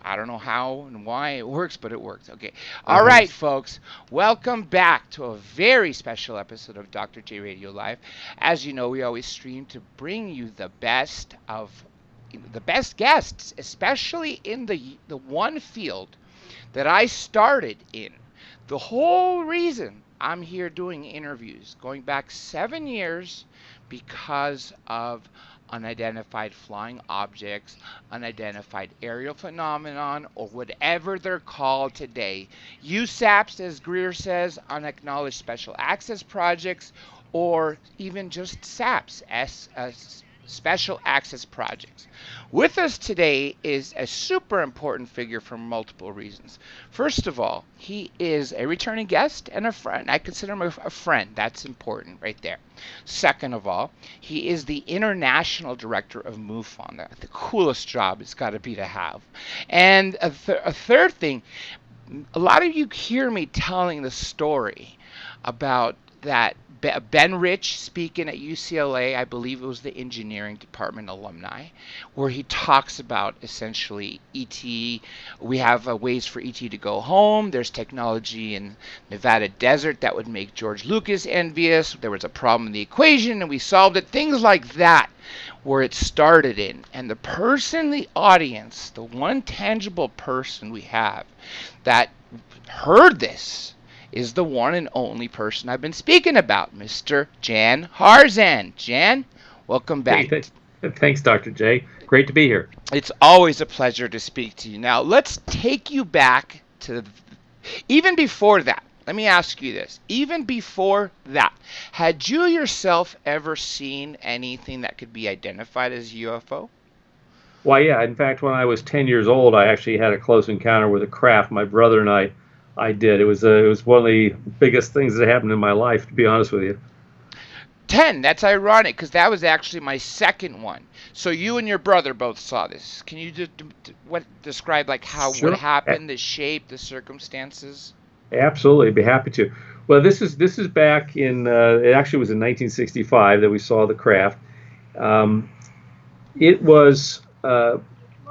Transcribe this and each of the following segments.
I don't know how and why it works, but it works. Okay. All right, folks. Welcome back to a very special episode of Dr. J Radio Live. As you know, we always stream to bring you the best guests, especially in the one field that I started in. The whole reason I'm here doing interviews going back 7 years because of unidentified flying objects, unidentified aerial phenomenon, or whatever they're called today. USAPs, as Greer says, unacknowledged special access projects, or even just SAPs, special access projects. With us today is a super important figure for multiple reasons. First of all, he is a returning guest and a friend. I consider him a friend. That's important right there. Second of all, he is the international director of MUFON. The coolest job it's got to be to have. And a third thing, a lot of you hear me telling the story about that Ben Rich speaking at UCLA, I believe it was the engineering department alumni, where he talks about essentially ET. We have ways for ET to go home. There's technology in Nevada desert that would make George Lucas envious. There was a problem in the equation and we solved it. Things like that where it started in. And the person in the audience, the one tangible person we have that heard this, is the one and only person I've been speaking about, Mr. Jan Harzan. Jan, welcome back. Hey, thanks, Dr. J. Great to be here. It's always a pleasure to speak to you. Now, let's take you back to even before that. Let me ask you this. Even before that, had you yourself ever seen anything that could be identified as a UFO? Why, yeah. In fact, when I was 10 years old, I actually had a close encounter with a craft. My brother and I did. It was one of the biggest things that happened in my life, to be honest with you. 10. That's ironic because that was actually my second one. So you and your brother both saw this. Can you describe like how Sure. what happened, the shape, the circumstances? Absolutely, I'd be happy to. Well, this is back in it actually was in 1965 that we saw the craft. It was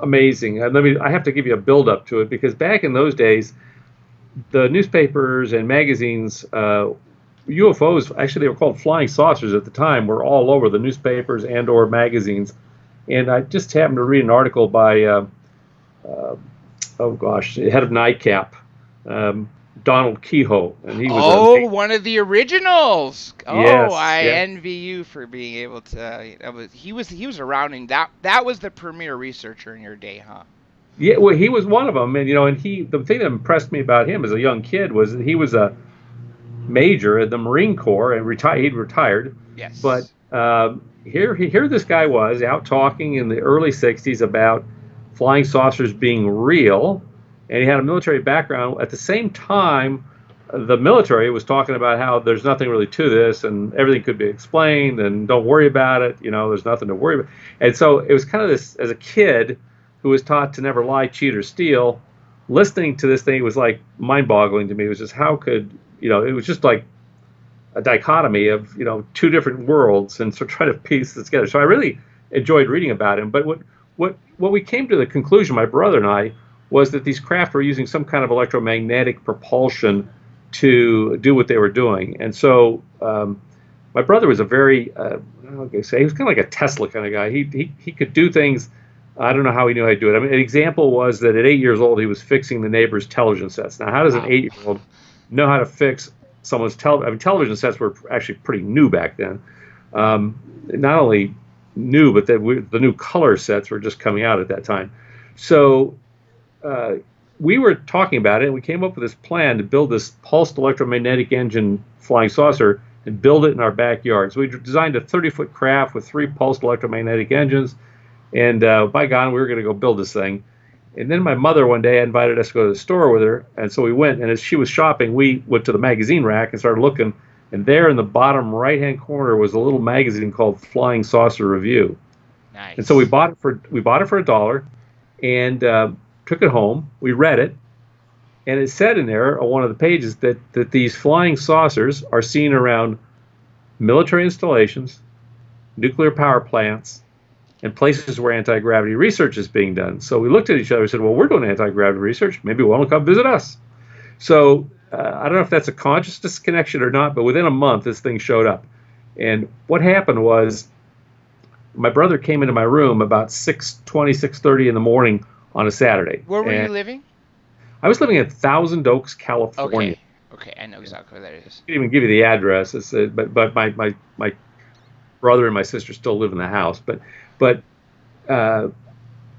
amazing. I have to give you a build up to it because back in those days, the newspapers and magazines, UFOs, actually they were called flying saucers at the time, were all over the newspapers and or magazines. And I just happened to read an article by, the head of NICAP, Donald Kehoe. And he was one of the originals. Yes, I yeah. envy you for being able to. He was around, and that was the premier researcher in your day, huh? Yeah, well, he was one of them, and the thing that impressed me about him as a young kid was that he was a major in the Marine Corps and he'd retired. Yes. But here this guy was out talking in the early '60s about flying saucers being real, and he had a military background. At the same time, the military was talking about how there's nothing really to this, and everything could be explained, and don't worry about it. There's nothing to worry about. And so it was kind of this, as a kid who was taught to never lie, cheat, or steal, listening to this thing was like mind-boggling to me. It was just how could, it was just like a dichotomy of, two different worlds, and so trying to piece this together. So I really enjoyed reading about him. But what we came to the conclusion, my brother and I, was that these craft were using some kind of electromagnetic propulsion to do what they were doing. And so my brother was a very, he was kind of like a Tesla kind of guy. He could do things. I don't know how he knew how to do it. I mean, an example was that at 8 years old, he was fixing the neighbor's television sets. Now, how does an 8-year-old know how to fix someone's television sets were actually pretty new back then. Not only new, but the new color sets were just coming out at that time. So we were talking about it, and we came up with this plan to build this pulsed electromagnetic engine flying saucer and build it in our backyard. So we designed a 30-foot craft with 3 pulsed electromagnetic engines. And by God, we were going to go build this thing. And then my mother one day invited us to go to the store with her. And so we went. And as she was shopping, we went to the magazine rack and started looking. And there in the bottom right-hand corner was a little magazine called Flying Saucer Review. Nice. And so we bought it for $1 and took it home. We read it. And it said in there on one of the pages that these flying saucers are seen around military installations, nuclear power plants, and places where anti-gravity research is being done. So we looked at each other and said, well, we're doing anti-gravity research. Maybe you want to come visit us. So I don't know if that's a consciousness connection or not, but within a month, this thing showed up. And what happened was my brother came into my room about 6:20, 6:30 in the morning on a Saturday. Where were you living? I was living in Thousand Oaks, California. Okay, I know exactly where that is. I can't even give you the address. But my brother and my sister still live in the house.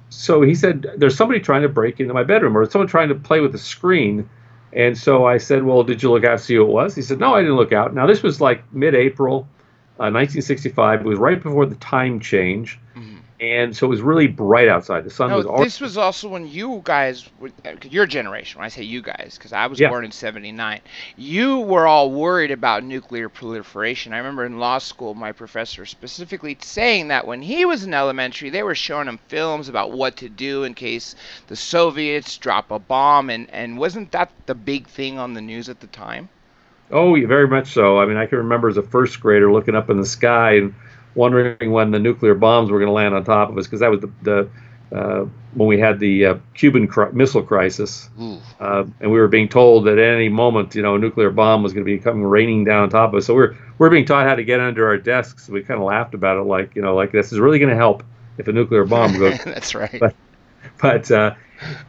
So he said, there's somebody trying to break into my bedroom, or someone trying to play with the screen. And so I said, well, did you look out to see who it was? He said, no, I didn't look out. Now, this was like mid-April, 1965. It was right before the time change. Mm-hmm. And so it was really bright outside. The sun was already... This was also when you guys, your generation, when I say you guys, because I was born in 79, you were all worried about nuclear proliferation. I remember in law school, my professor specifically saying that when he was in elementary, they were showing him films about what to do in case the Soviets drop a bomb. And wasn't that the big thing on the news at the time? Oh, very much so. I mean, I can remember as a first grader looking up in the sky and wondering when the nuclear bombs were going to land on top of us, because that was when we had the Cuban Missile Crisis, and we were being told that at any moment, a nuclear bomb was going to be coming raining down on top of us. So we're being taught how to get under our desks. We kind of laughed about it, like this is really going to help if a nuclear bomb goes. That's right. But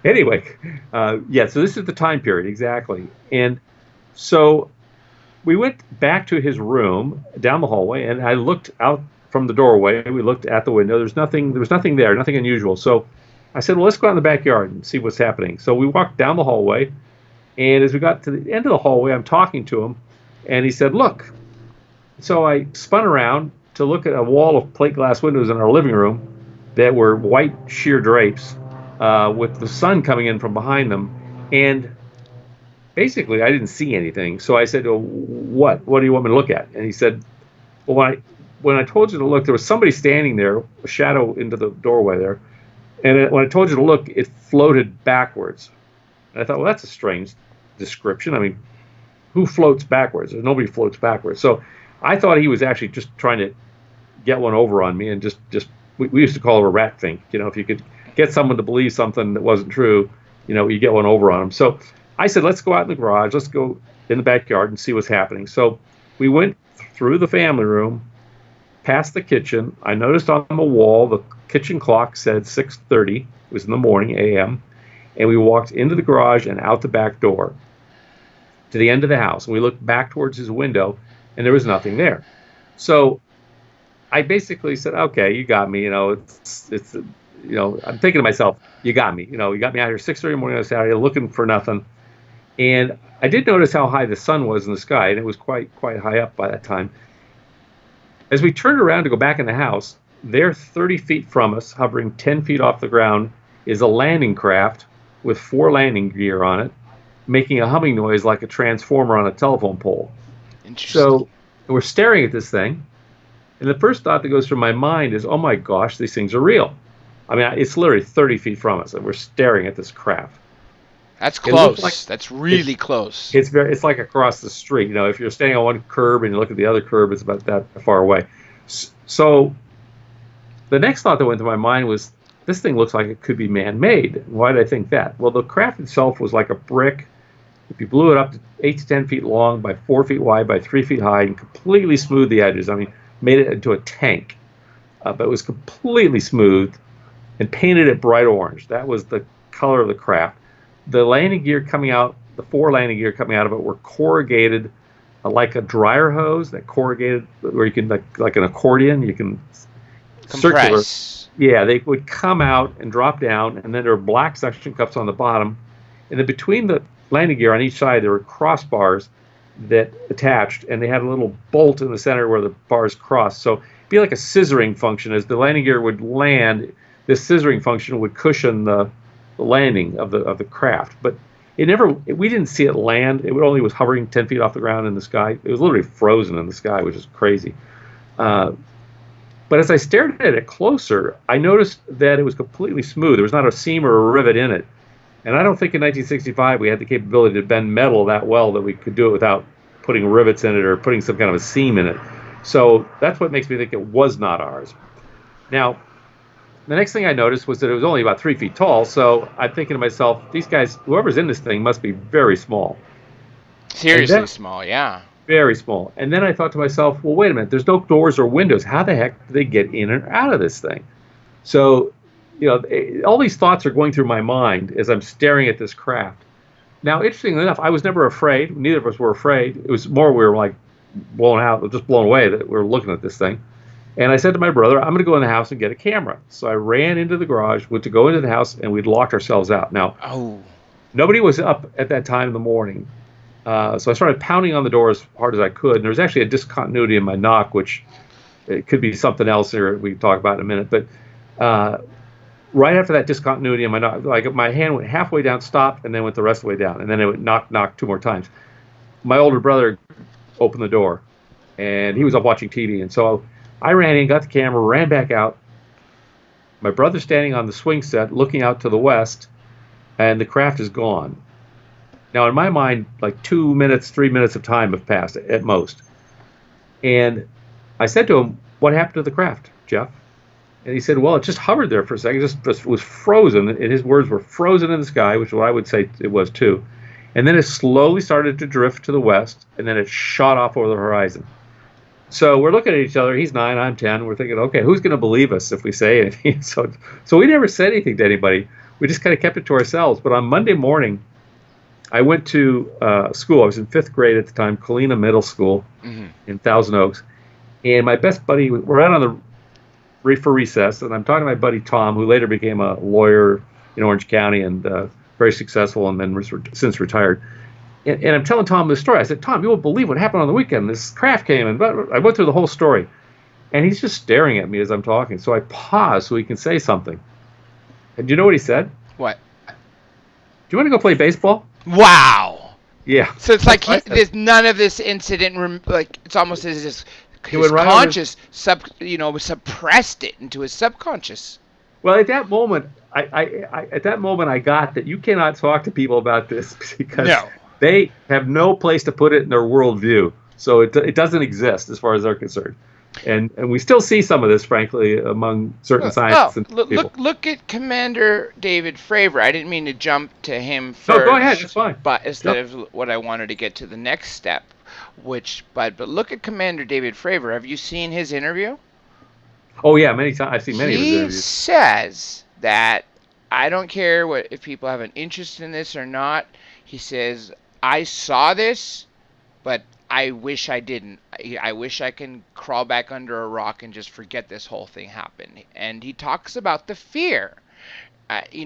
anyway, so this is the time period exactly, and so we went back to his room down the hallway, and I looked out from the doorway. We looked at the window. There was nothing there, nothing unusual. So I said, well, let's go out in the backyard and see what's happening. So we walked down the hallway, and as we got to the end of the hallway, I'm talking to him, and he said, look. So I spun around to look at a wall of plate glass windows in our living room that were white sheer drapes with the sun coming in from behind them. And basically, I didn't see anything. So I said, oh, what do you want me to look at? And he said, well, when I told you to look, there was somebody standing there, a shadow into the doorway there. And when I told you to look, it floated backwards. And I thought, well, that's a strange description. I mean, who floats backwards? Nobody floats backwards. So I thought he was actually just trying to get one over on me, and just we used to call it a rat fink. If you could get someone to believe something that wasn't true, you get one over on them. So I said, let's go out in the garage. Let's go in the backyard and see what's happening. So we went through the family room, past the kitchen. I noticed on the wall the kitchen clock said 6:30. It was in the morning, a.m. And we walked into the garage and out the back door to the end of the house. And we looked back towards his window, and there was nothing there. So I basically said, okay, you got me. I'm thinking to myself, you got me. You got me out here 6:30 in the morning on Saturday looking for nothing. And I did notice how high the sun was in the sky, and it was quite high up by that time. As we turned around to go back in the house, there 30 feet from us, hovering 10 feet off the ground, is a landing craft with 4 landing gear on it, making a humming noise like a transformer on a telephone pole. Interesting. So we're staring at this thing, and the first thought that goes through my mind is, oh my gosh, these things are real. I mean, it's literally 30 feet from us, and we're staring at this craft. That's close. That's really close. It's like across the street. If you're standing on one curb and you look at the other curb, it's about that far away. So the next thought that went through my mind was, this thing looks like it could be man-made. Why did I think that? Well, the craft itself was like a brick. If you blew it up to 8 to 10 feet long by 4 feet wide by 3 feet high and completely smoothed the edges, I mean, made it into a tank. But it was completely smooth and painted it bright orange. That was the color of the craft. The landing gear coming out, the 4 landing gear coming out of it were corrugated like a dryer hose, that corrugated where you can, like an accordion, you can circular. Yeah, they would come out and drop down, and then there were black suction cups on the bottom. And then between the landing gear on each side, there were crossbars that attached, and they had a little bolt in the center where the bars crossed. So it'd be like a scissoring function. As the landing gear would land, this scissoring function would cushion the landing of the craft. But we didn't see it land. It only was hovering 10 feet off the ground in the sky. It was literally frozen in the sky, which is crazy. But as I stared at it closer, I noticed that it was completely smooth. There was not a seam or a rivet in it. And I don't think in 1965 we had the capability to bend metal that well that we could do it without putting rivets in it or putting some kind of a seam in it. So that's what makes me think it was not ours. Now, The next thing I noticed was that it was only about 3 feet tall. So I'm thinking to myself, these guys, whoever's in this thing, must be very small. And Seriously then small, yeah. very small. And then I thought to myself, well, wait a minute. There's no doors or windows. How the heck do they get in and out of this thing? So, all these thoughts are going through my mind as I'm staring at this craft. Now, interestingly enough, I was never afraid. Neither of us were afraid. It was more we were like blown out, just blown away that we were looking at this thing. And I said to my brother, I'm going to go in the house and get a camera. So I ran into the garage, went to go into the house, and we'd locked ourselves out. Now, Oh. nobody was up at that time in the morning. So I started pounding on the door as hard as I could. And there was actually a discontinuity in my knock, which it could be something else here we can talk about in a minute. But right after that discontinuity in my knock, like my hand went halfway down, stopped, and then went the rest of the way down. And then it would knock, knock 2 more times. My older brother opened the door, and he was up watching TV. And so I ran in, got the camera, ran back out. My brother's standing on the swing set, looking out to the west, and the craft is gone. Now, in my mind, like 2 minutes, 3 minutes of time have passed at most. And I said to him, "What happened to the craft, Jeff?" And he said, "Well, it just hovered there for a second. It just was frozen." And his words were frozen in the sky, which is what I would say it was too. And then it slowly started to drift to the west, and then it shot off over the horizon. So we're looking at each other. He's 9, I'm 10. We're thinking, okay, who's going to believe us if we say anything? So we never said anything to anybody. We just kind of kept it to ourselves. But on Monday morning, I went to school. I was in 5th grade at the time, Colina Middle School in Thousand Oaks. And my best buddy, we're out on the for recess, and I'm talking to my buddy Tom, who later became a lawyer in Orange County and very successful, and then since retired. And I'm telling Tom this story. I said, "Tom, you won't believe what happened on the weekend. This craft came, and I went through the whole story." And he's just staring at me as I'm talking. So I paused so he can say something. And do you know what he said? What? "Do you want to go play baseball?" Wow. Yeah. So it's like there's none of this incident. Like it's almost as if his conscious suppressed it into his subconscious. Well, at that moment, I got that you cannot talk to people about this because they have no place to put it in their worldview. So it doesn't exist as far as they're concerned. And we still see some of this, frankly, among certain scientists and people. Look at Commander David Fravor. I didn't mean to jump to him first. No, go ahead. It's fine. But instead of what I wanted to get to the next step, but look at Commander David Fravor. Have you seen his interview? Oh yeah, many times. I've seen many of his interviews. He says that I don't care if people have an interest in this or not. He says, I saw this, but I wish I didn't. I wish I can crawl back under a rock and just forget this whole thing happened. And he talks about the fear. He's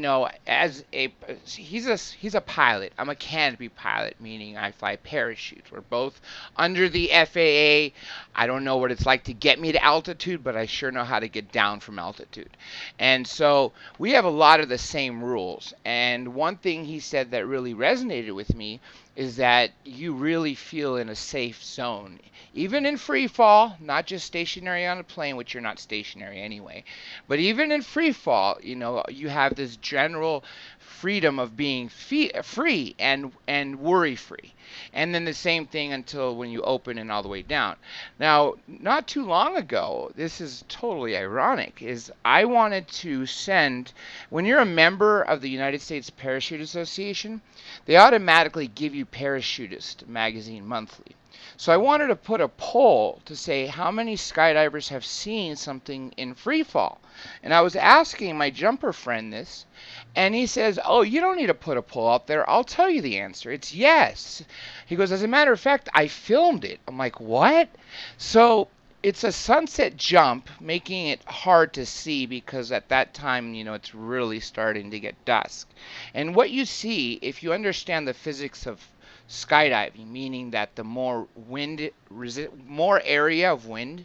a pilot. I'm a canopy pilot, meaning I fly parachutes. We're both under the FAA. I don't know what it's like to get me to altitude, but I sure know how to get down from altitude. And so we have a lot of the same rules. And one thing he said that really resonated with me is that you really feel in a safe zone. Even in free fall, not just stationary on a plane, which you're not stationary anyway, but even in free fall, you have this general freedom of being free and worry free. And then the same thing until when you open and all the way down. Now, not too long ago, this is totally ironic, is I wanted to send, when you're a member of the United States Parachute Association, they automatically give you Parachutist magazine monthly. So I wanted to put a poll to say how many skydivers have seen something in free fall. And I was asking my jumper friend this, and he says, "Oh, you don't need to put a poll out there. I'll tell you the answer. It's yes." He goes, "As a matter of fact, I filmed it." I'm like, "What?" So it's a sunset jump, making it hard to see because at that time, it's really starting to get dusk. And what you see, if you understand the physics of skydiving, meaning that the more more area of wind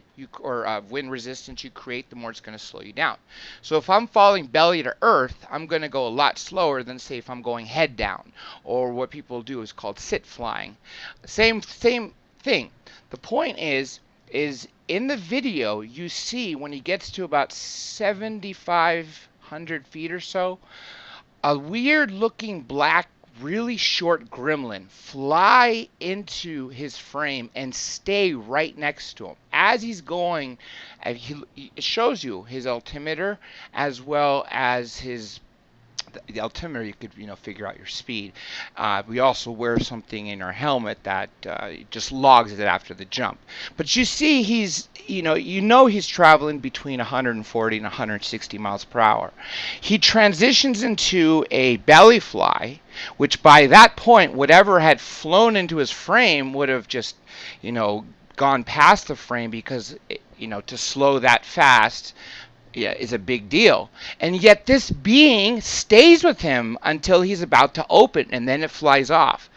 wind resistance you create, the more it's going to slow you down. So if I'm falling belly to earth, I'm going to go a lot slower than say if I'm going head down, or what people do is called sit flying. Same thing. The point is in the video you see when he gets to about 7,500 feet or so, a weird looking black really short gremlin fly into his frame and stay right next to him as he's going. It shows you his altimeter as well as the altimeter. You could figure out your speed. We also wear something in our helmet that just logs it after the jump. But you see, he's he's traveling between 140 and 160 miles per hour. He transitions into a belly fly, which by that point, whatever had flown into his frame would have just gone past the frame, because to slow that fast, yeah, is a big deal. And yet this being stays with him until he's about to open, and then it flies off.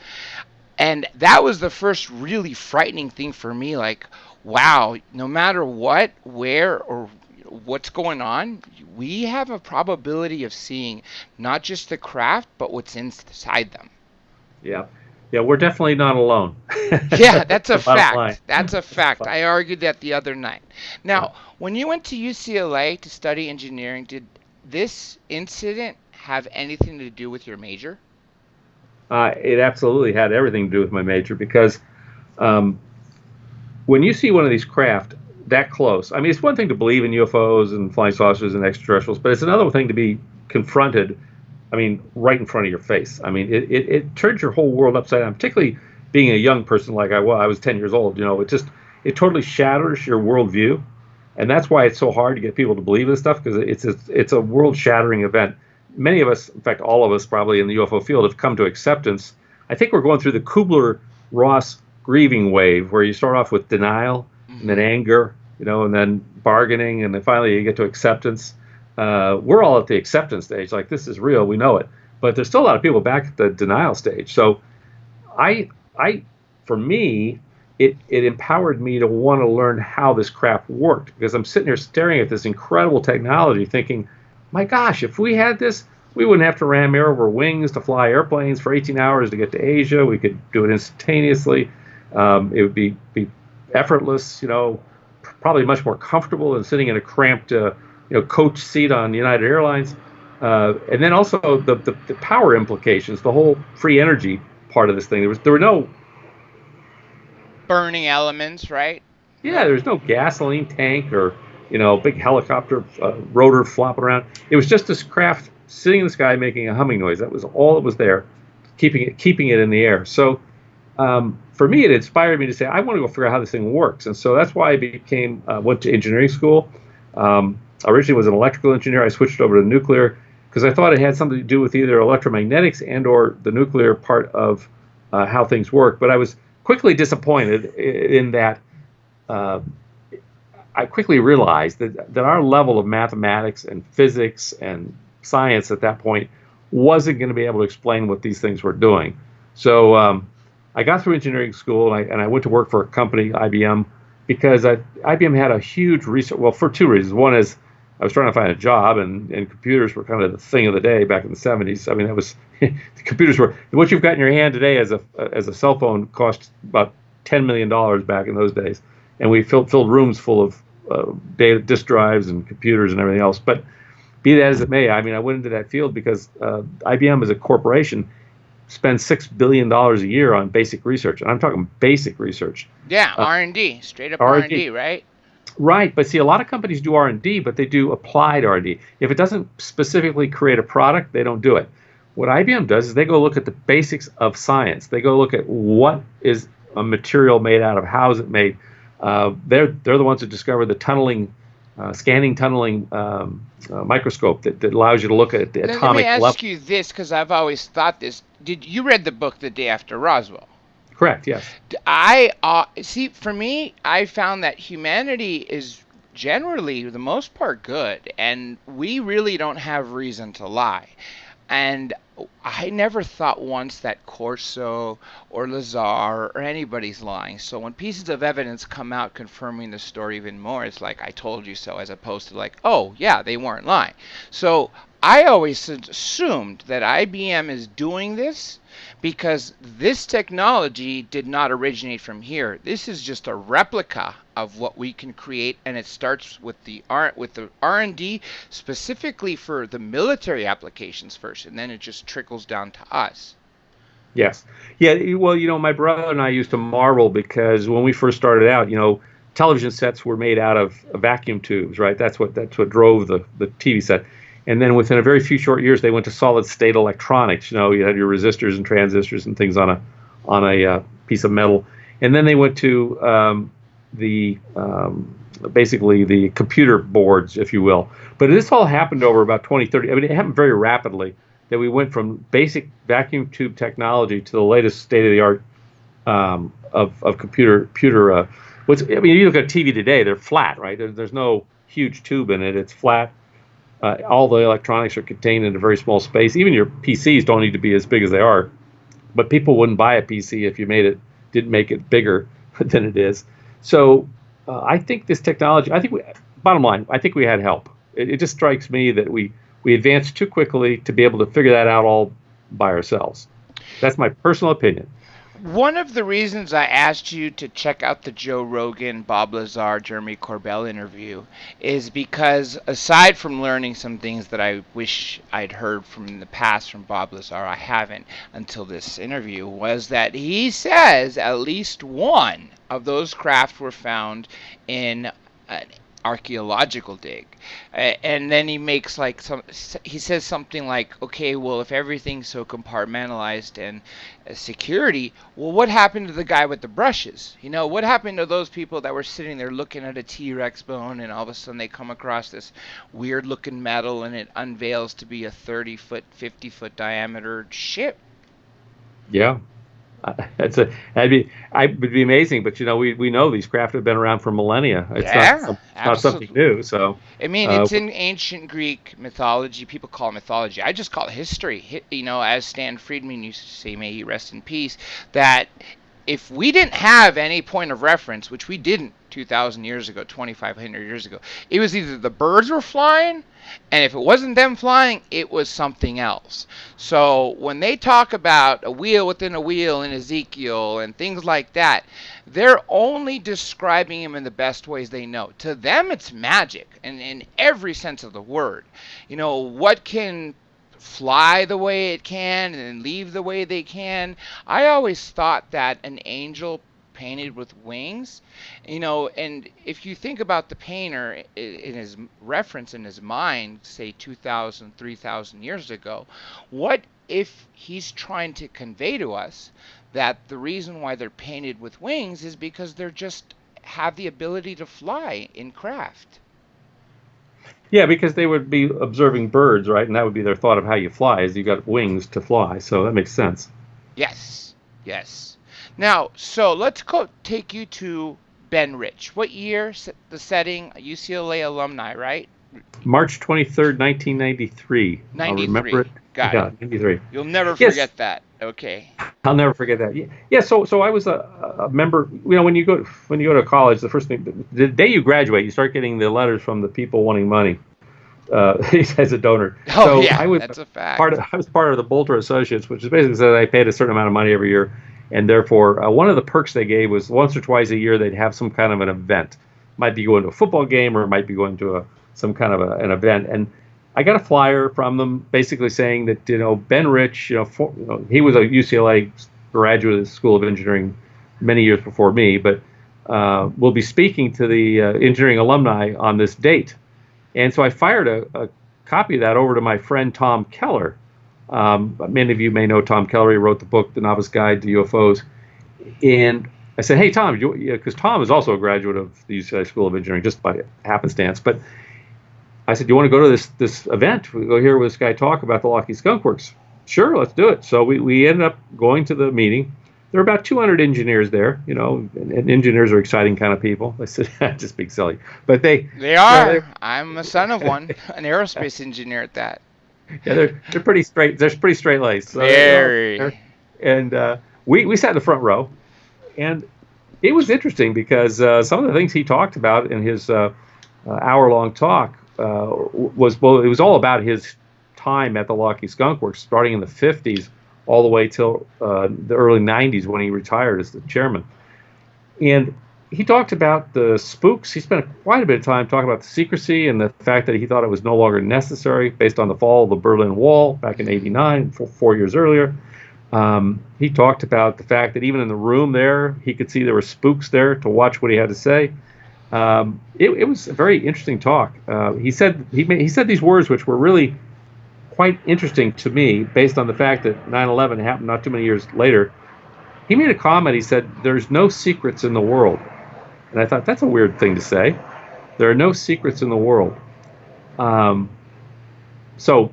And that was the first really frightening thing for me. Like, wow, no matter what, where, or what's going on, we have a probability of seeing not just the craft, but what's inside them. Yeah. Yeah, we're definitely not alone. Yeah, that's a Line. fact. That's a fact. I argued that the other night. Now, when you went to UCLA to study engineering, did this incident have anything to do with your major? It absolutely had everything to do with my major, because when you see one of these craft that close, I mean, it's one thing to believe in UFOs and flying saucers and extraterrestrials, but it's another thing to be confronted, I mean, right in front of your face. I mean, it turns your whole world upside down, particularly being a young person like I was. I was 10 years old. It totally shatters your worldview. And that's why it's so hard to get people to believe this stuff, because it's a world-shattering event. Many of us, in fact, all of us probably in the UFO field, have come to acceptance. I think we're going through the Kubler-Ross grieving wave, where you start off with denial, and then anger, and then bargaining, and then finally you get to acceptance. We're all at the acceptance stage, like, this is real, we know it. But there's still a lot of people back at the denial stage. So for me, it empowered me to want to learn how this crap worked, because I'm sitting here staring at this incredible technology thinking, my gosh, if we had this, we wouldn't have to ram air over wings to fly airplanes for 18 hours to get to Asia. We could do it instantaneously. It would be effortless, probably much more comfortable than sitting in a cramped coach seat on United Airlines. And then also the power implications, the whole free energy part of this thing. There were no burning elements, right? Yeah, there was no gasoline tank or big helicopter rotor flopping around. It was just this craft sitting in the sky making a humming noise. That was all that was there, keeping it in the air. So for me, it inspired me to say, I want to go figure out how this thing works. And so that's why I went to engineering school. Originally was an electrical engineer. I switched over to nuclear because I thought it had something to do with either electromagnetics and or the nuclear part of how things work. But I was quickly disappointed in that I quickly realized that our level of mathematics and physics and science at that point wasn't going to be able to explain what these things were doing. So I got through engineering school, and I went to work for a company, IBM, because IBM had a huge research. Well, for two reasons. One is I was trying to find a job, and computers were kind of the thing of the day back in the 70s. I mean, that was the computers were what you've got in your hand today as a cell phone cost about $10 million back in those days, and we filled rooms full of data disk drives and computers and everything else. But be that as it may, I mean, I went into that field because IBM as a corporation spends $6 billion a year on basic research, and I'm talking basic research. Yeah, R&D, straight up R&D, right? Right, but see, a lot of companies do R&D, but they do applied R&D. If it doesn't specifically create a product, they don't do it. What IBM does is they go look at the basics of science. They go look at what is a material made out of, how is it made. They're the ones that discovered the scanning tunneling microscope that allows you to look at the atomic level. Let me ask you this, because I've always thought this. Did you read the book The Day After Roswell? Correct, yes. See, for me, I found that humanity is generally, the most part, good, and we really don't have reason to lie. And I never thought once that Corso or Lazar or anybody's lying. So when pieces of evidence come out confirming the story even more, it's like, I told you so, as opposed to like, oh, yeah, they weren't lying. So I always assumed that IBM is doing this because this technology did not originate from here. This is just a replica of what we can create, and it starts with the R&D specifically for the military applications first, and then it just trickles down to us. Yes. Yeah. Well, my brother and I used to marvel because when we first started out, television sets were made out of vacuum tubes, right? That's what drove the TV set. And then within a very few short years, they went to solid state electronics. You had your resistors and transistors and things on a piece of metal. And then they went to the basically the computer boards, if you will. But this all happened over about 20, 30. I mean, it happened very rapidly that we went from basic vacuum tube technology to the latest state of the art of computer. You look at TV today; they're flat, right? There's no huge tube in it; it's flat. All the electronics are contained in a very small space. Even your PCs don't need to be as big as they are, but people wouldn't buy a PC if you didn't make it bigger than it is. So I think this technology. Bottom line, I think we had help. It just strikes me that we advanced too quickly to be able to figure that out all by ourselves. That's my personal opinion. One of the reasons I asked you to check out the Joe Rogan, Bob Lazar, Jeremy Corbell interview is because aside from learning some things that I wish I'd heard from in the past from Bob Lazar, I haven't until this interview, was that he says at least one of those craft were found in an archaeological dig. And then he says something like, okay, well, if everything's so compartmentalized and security, well, what happened to the guy with the brushes? What happened to those people that were sitting there looking at a T-Rex bone, and all of a sudden they come across this weird looking metal and it unveils to be a 30-foot, 50-foot diameter ship? Yeah. I would be amazing, but we know these craft have been around for millennia. Yeah, not something new. So I mean, it's in ancient Greek mythology. People call it mythology. I just call it history. As Stan Friedman used to say, may he rest in peace, that if we didn't have any point of reference, which we didn't 2,000 years ago, 2,500 years ago, it was either the birds were flying, and if it wasn't them flying, it was something else. So when they talk about a wheel within a wheel in Ezekiel and things like that, they're only describing him in the best ways they know. To them, it's magic, and in every sense of the word. What can fly the way it can and leave the way they can. I always thought that an angel painted with wings, and if you think about the painter in his reference in his mind, say 2,000, 3,000 years ago, what if he's trying to convey to us that the reason why they're painted with wings is because they're just have the ability to fly in craft? yeah, because they would be observing birds, right? And that would be their thought of how you fly, is you got wings to fly. So that makes sense. Yes, yes. Now, so let's go take you to Ben Rich. What year? The setting? UCLA alumni, right? March 23rd, 1993. I'll 93. remember it. Got Yeah, it. 93. You'll never Yes, forget that. Okay. I'll never forget that. Yeah. So I was a member. When you go to college, the first thing, the day you graduate, you start getting the letters from the people wanting money as a donor. Oh So yeah, that's a fact. I was part of the Bolter Associates, which is basically said I paid a certain amount of money every year, and therefore one of the perks they gave was once or twice a year they'd have some kind of an event. Might be going to a football game or it might be going to some kind of an event. And I got a flyer from them basically saying that Ben Rich, he was a UCLA graduate of the School of Engineering many years before me, but will be speaking to the engineering alumni on this date. And so I fired a copy of that over to my friend Tom Keller. Many of you may know Tom Keller. He wrote the book, The Novice Guide to UFOs. And I said, hey, Tom, because Tom is also a graduate of the UCLA School of Engineering, just by happenstance. But I said, do you want to go to this event? We go hear this guy talk about the Lockheed Skunk Works. Sure, let's do it. So we ended up going to the meeting. There were about 200 engineers there, and engineers are exciting kind of people. I said, just being silly. But they are. I'm a son of one, an aerospace engineer at that. Yeah, they're pretty straight. They're pretty straight laced. So, Very. And we sat in the front row, and it was interesting because some of the things he talked about in his hour-long talk it was all about his time at the Lockheed Skunk Works, starting in the 50s all the way till the early 90s when he retired as the chairman. And he talked about the spooks. He spent quite a bit of time talking about the secrecy and the fact that he thought it was no longer necessary based on the fall of the Berlin Wall back in '89, 4 years earlier. He talked about the fact that even in the room there, he could see there were spooks there to watch what he had to say. It was a very interesting talk. He said these words, which were really quite interesting to me, based on the fact that 9/11 happened not too many years later. He made a comment. He said, "There's no secrets in the world," and I thought that's a weird thing to say. There are no secrets in the world. Um, so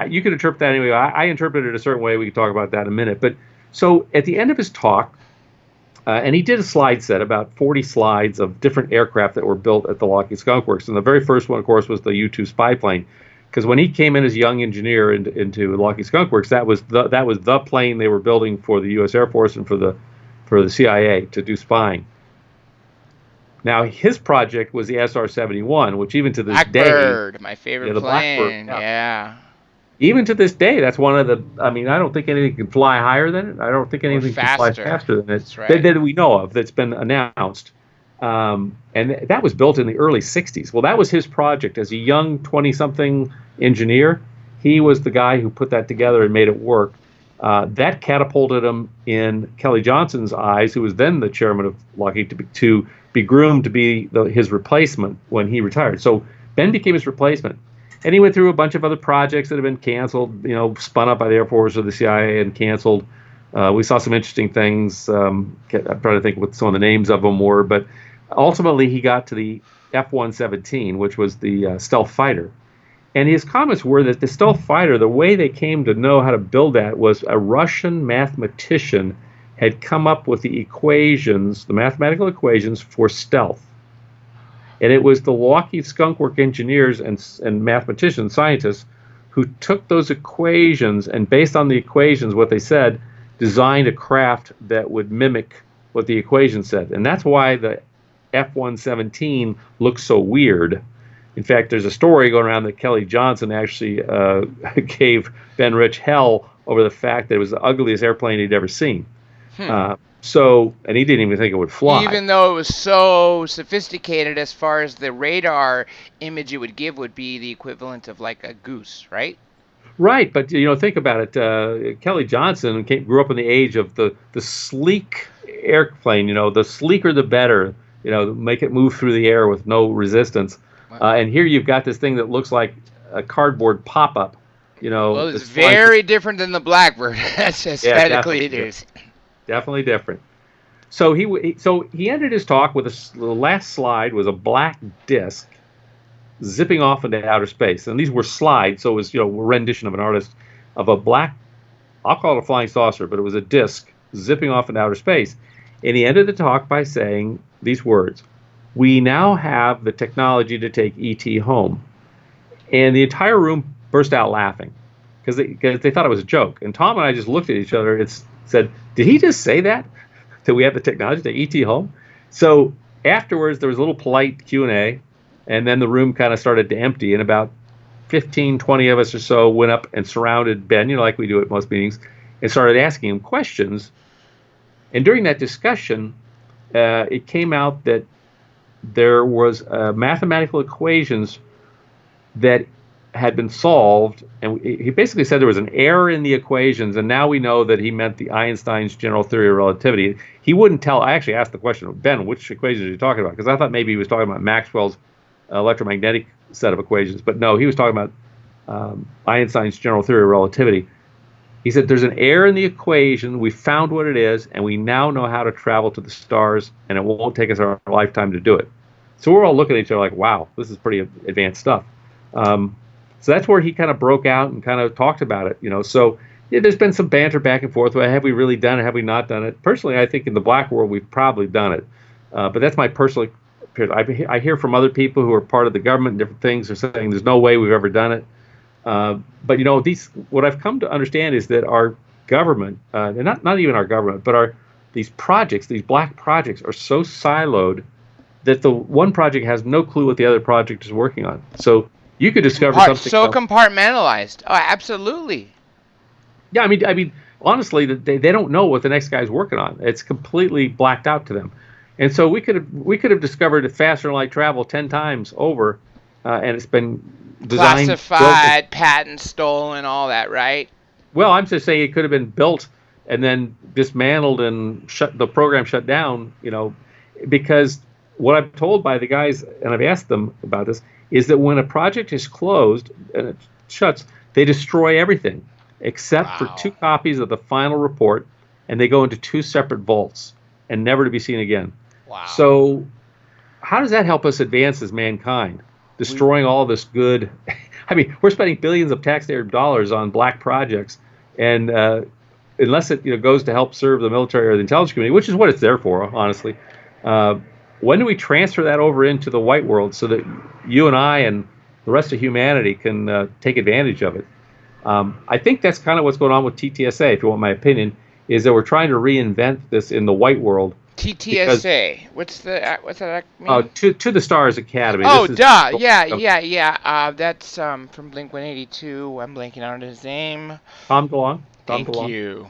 you can interpret that anyway. I interpret it a certain way. We can talk about that in a minute. But so at the end of his talk, and he did a slide set, about 40 slides of different aircraft that were built at the Lockheed Skunk Works. And the very first one, of course, was the U-2 spy plane. Because when he came in as a young engineer into Lockheed Skunk Works, that was the plane they were building for the U.S. Air Force and for the CIA to do spying. Now, his project was the SR-71, which even to this day... Blackbird, my favorite the plane. Blackbird, Yeah. Even to this day, that's one of the... I mean, I don't think anything can fly higher than it. I don't think anything can fly faster than it. That's right. That we know of, that's been announced. And that was built in the early 60s. Well, that was his project. As a young 20-something engineer, he was the guy who put that together and made it work. That catapulted him in Kelly Johnson's eyes, who was then the chairman of Lockheed, to be groomed to be his replacement when he retired. So Ben became his replacement. And he went through a bunch of other projects that have been canceled, spun up by the Air Force or the CIA and canceled. We saw some interesting things. I'm trying to think what some of the names of them were. But ultimately, he got to the F-117, which was the stealth fighter. And his comments were that the stealth fighter, the way they came to know how to build that was a Russian mathematician had come up with the equations, the mathematical equations for stealth. And it was the Lockheed Skunk Works engineers and mathematicians, scientists, who took those equations and based on the equations, what they said, designed a craft that would mimic what the equation said. And that's why the F-117 looks so weird. In fact, there's a story going around that Kelly Johnson actually gave Ben Rich hell over the fact that it was the ugliest airplane he'd ever seen. And he didn't even think it would fly. Even though it was so sophisticated as far as the radar image it would give would be the equivalent of like a goose, right? Right, but think about it. Kelly Johnson grew up in the age of the sleek airplane. The sleeker the better. Make it move through the air with no resistance. Wow. And here you've got this thing that looks like a cardboard pop-up. Well, it's very different than the Blackbird. That's aesthetically it is. Definitely different. So he ended his talk with the last slide was a black disc zipping off into outer space. And these were slides, so it was a rendition of an artist of a black, I'll call it a flying saucer, but it was a disc zipping off into outer space. And he ended the talk by saying these words: "We now have the technology to take ET home." And the entire room burst out laughing because they thought it was a joke. And Tom and I just looked at each other and said, "Did he just say that? That we have the technology to take ET home?" So afterwards, there was a little polite Q&A. And then the room kind of started to empty, and about 15, 20 of us or so went up and surrounded Ben, like we do at most meetings, and started asking him questions. And during that discussion, it came out that there was mathematical equations that had been solved, and he basically said there was an error in the equations, and now we know that he meant the Einstein's general theory of relativity. He wouldn't tell. I actually asked the question, Ben, which equations are you talking about? Because I thought maybe he was talking about Maxwell's electromagnetic set of equations, but no, he was talking about Einstein's general theory of relativity. He said there's an error in the equation, we found what it is, and we now know how to travel to the stars, and it won't take us our lifetime to do it. So we're all looking at each other like, wow, this is pretty advanced stuff. So that's where he kind of broke out and kind of talked about it. So there's been some banter back and forth. Well, have we really done it? Have we not done it? Personally, I think in the black world we've probably done it, but that's my personal. I hear from other people who are part of the government and different things are saying there's no way we've ever done it. But what I've come to understand is that our government, and not even our government, but these projects, these black projects, are so siloed that the one project has no clue what the other project is working on. So you could discover something. So compartmentalized. Oh, absolutely. Yeah, I mean, honestly, they don't know what the next guy's working on. It's completely blacked out to them. And so we could have discovered faster than light travel 10 times over, and it's been designed, classified, patent stolen, all that, right? Well, I'm just saying it could have been built and then dismantled and the program shut down, because what I'm told by the guys, and I've asked them about this, is that when a project is closed and it shuts, they destroy everything except for 2 copies of the final report, and they go into 2 separate vaults and never to be seen again. Wow. So how does that help us advance as mankind? Destroying all this good. I mean, we're spending billions of taxpayer dollars on black projects, and unless it goes to help serve the military or the intelligence community, which is what it's there for, honestly, when do we transfer that over into the white world so that you and I and the rest of humanity can take advantage of it? I think that's kind of what's going on with TTSA, if you want my opinion, is that we're trying to reinvent this in the white world. TTSA. What's that mean? To the Stars Academy. Oh, duh. Yeah. That's from Blink 182. I'm blanking on his name. Tom DeLonge. Thank you.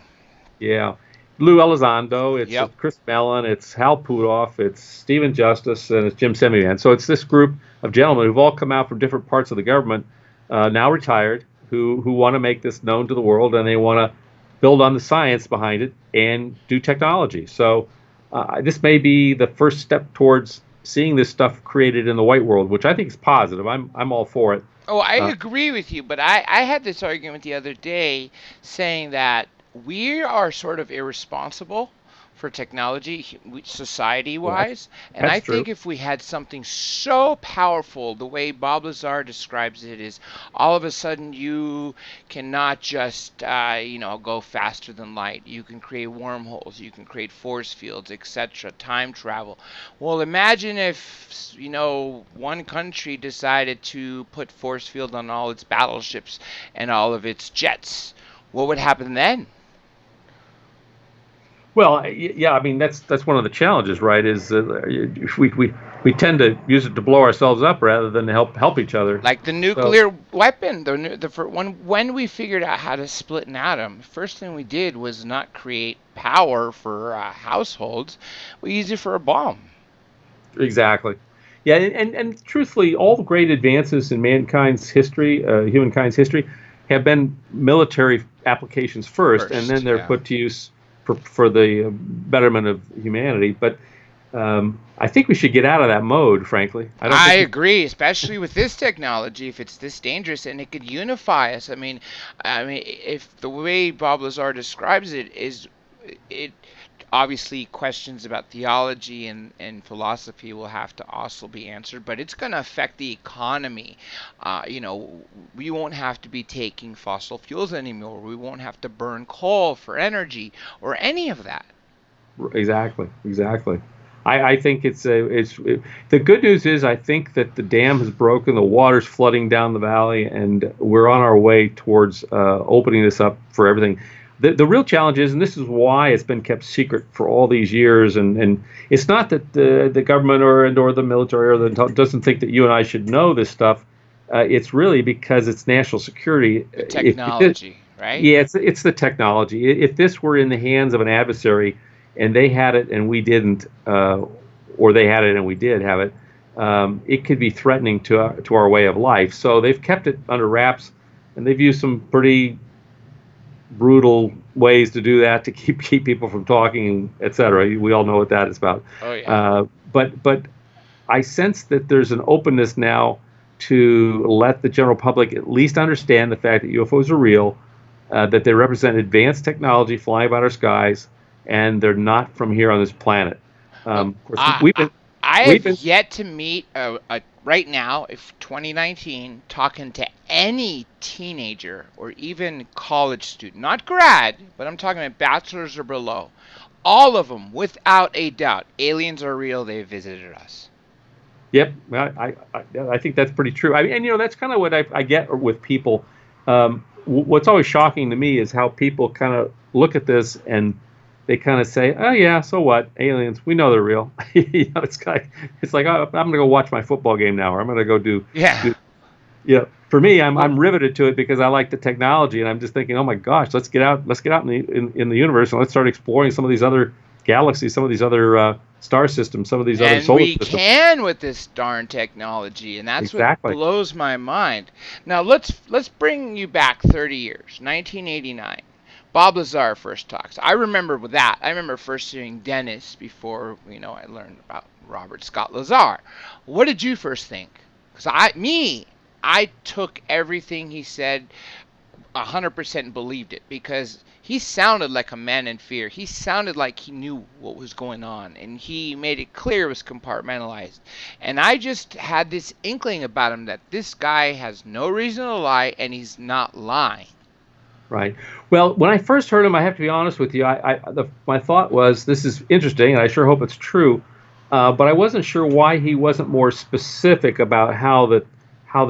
Yeah. Lou Elizondo. It's Yep. Chris Mellon. It's Hal Putoff. It's Stephen Justice. And it's Jim Semivan. So it's this group of gentlemen who've all come out from different parts of the government, now retired, who want to make this known to the world, and they want to build on the science behind it and do technology. So this may be the first step towards seeing this stuff created in the white world, which I think is positive. I'm all for it. Oh, I agree with you, but I had this argument the other day saying that we are sort of irresponsible for technology, society-wise, and I think if we had something so powerful, the way Bob Lazar describes it is, all of a sudden you cannot just, go faster than light. You can create wormholes, you can create force fields, etc., time travel. Well, imagine if, one country decided to put force field on all its battleships and all of its jets. What would happen then? Well, yeah, I mean that's one of the challenges, right? Is we tend to use it to blow ourselves up rather than to help each other. Like the nuclear weapon, when we figured out how to split an atom, first thing we did was not create power for households. We used it for a bomb. Exactly. Yeah, and truthfully, all the great advances in humankind's history, have been military applications first, and then they're put to use for the betterment of humanity. But I think we should get out of that mode, frankly. I agree, especially with this technology, if it's this dangerous and it could unify us. I mean, if the way Bob Lazar describes it is, it obviously questions about theology and philosophy will have to also be answered, but it's going to affect the economy. We won't have to be taking fossil fuels anymore. We won't have to burn coal for energy or any of that. Exactly. I think the good news is I think that the dam has broken, the water's flooding down the valley, and we're on our way towards opening this up for everything. The real challenge is, and this is why it's been kept secret for all these years, and it's not that the government or the military doesn't think that you and I should know this stuff. It's really because it's national security. The technology, right? Yeah, it's the technology. If this were in the hands of an adversary, and they had it and we didn't, or they had it and we did have it, it could be threatening to our way of life. So they've kept it under wraps, and they've used some pretty brutal ways to do that to keep people from talking, etc. We all know what that is about. Oh yeah. But I sense that there's an openness now to let the general public at least understand the fact that UFOs are real, that they represent advanced technology flying about our skies, and they're not from here on this planet. Of course, I have yet to meet right now, if 2019, talking to any teenager or even college student, not grad, but I'm talking about bachelor's or below. All of them, without a doubt, aliens are real. They visited us. Yep, I think that's pretty true. And that's kind of what I get with people. What's always shocking to me is how people kind of look at this and they kind of say, "Oh yeah, so what? Aliens, we know they're real." It's like oh, I'm gonna go watch my football game now, or I'm gonna go do. Yeah. For me, I'm riveted to it because I like the technology, and I'm just thinking, oh my gosh, let's get out in the universe and let's start exploring some of these other galaxies, some of these other star systems, some of these other solar systems. And we can with this darn technology, and that's what blows my mind. Now let's bring you back 30 years, 1989. Bob Lazar first talks. I remember with that. I remember first hearing Dennis before I learned about Robert Scott Lazar. What did you first think? Because I took everything he said 100% believed it, because he sounded like a man in fear. He sounded like he knew what was going on, and he made it clear it was compartmentalized. And I just had this inkling about him that this guy has no reason to lie, and he's not lying. Right. Well, when I first heard him, I have to be honest with you. My thought was, this is interesting, and I sure hope it's true. But I wasn't sure why he wasn't more specific about how the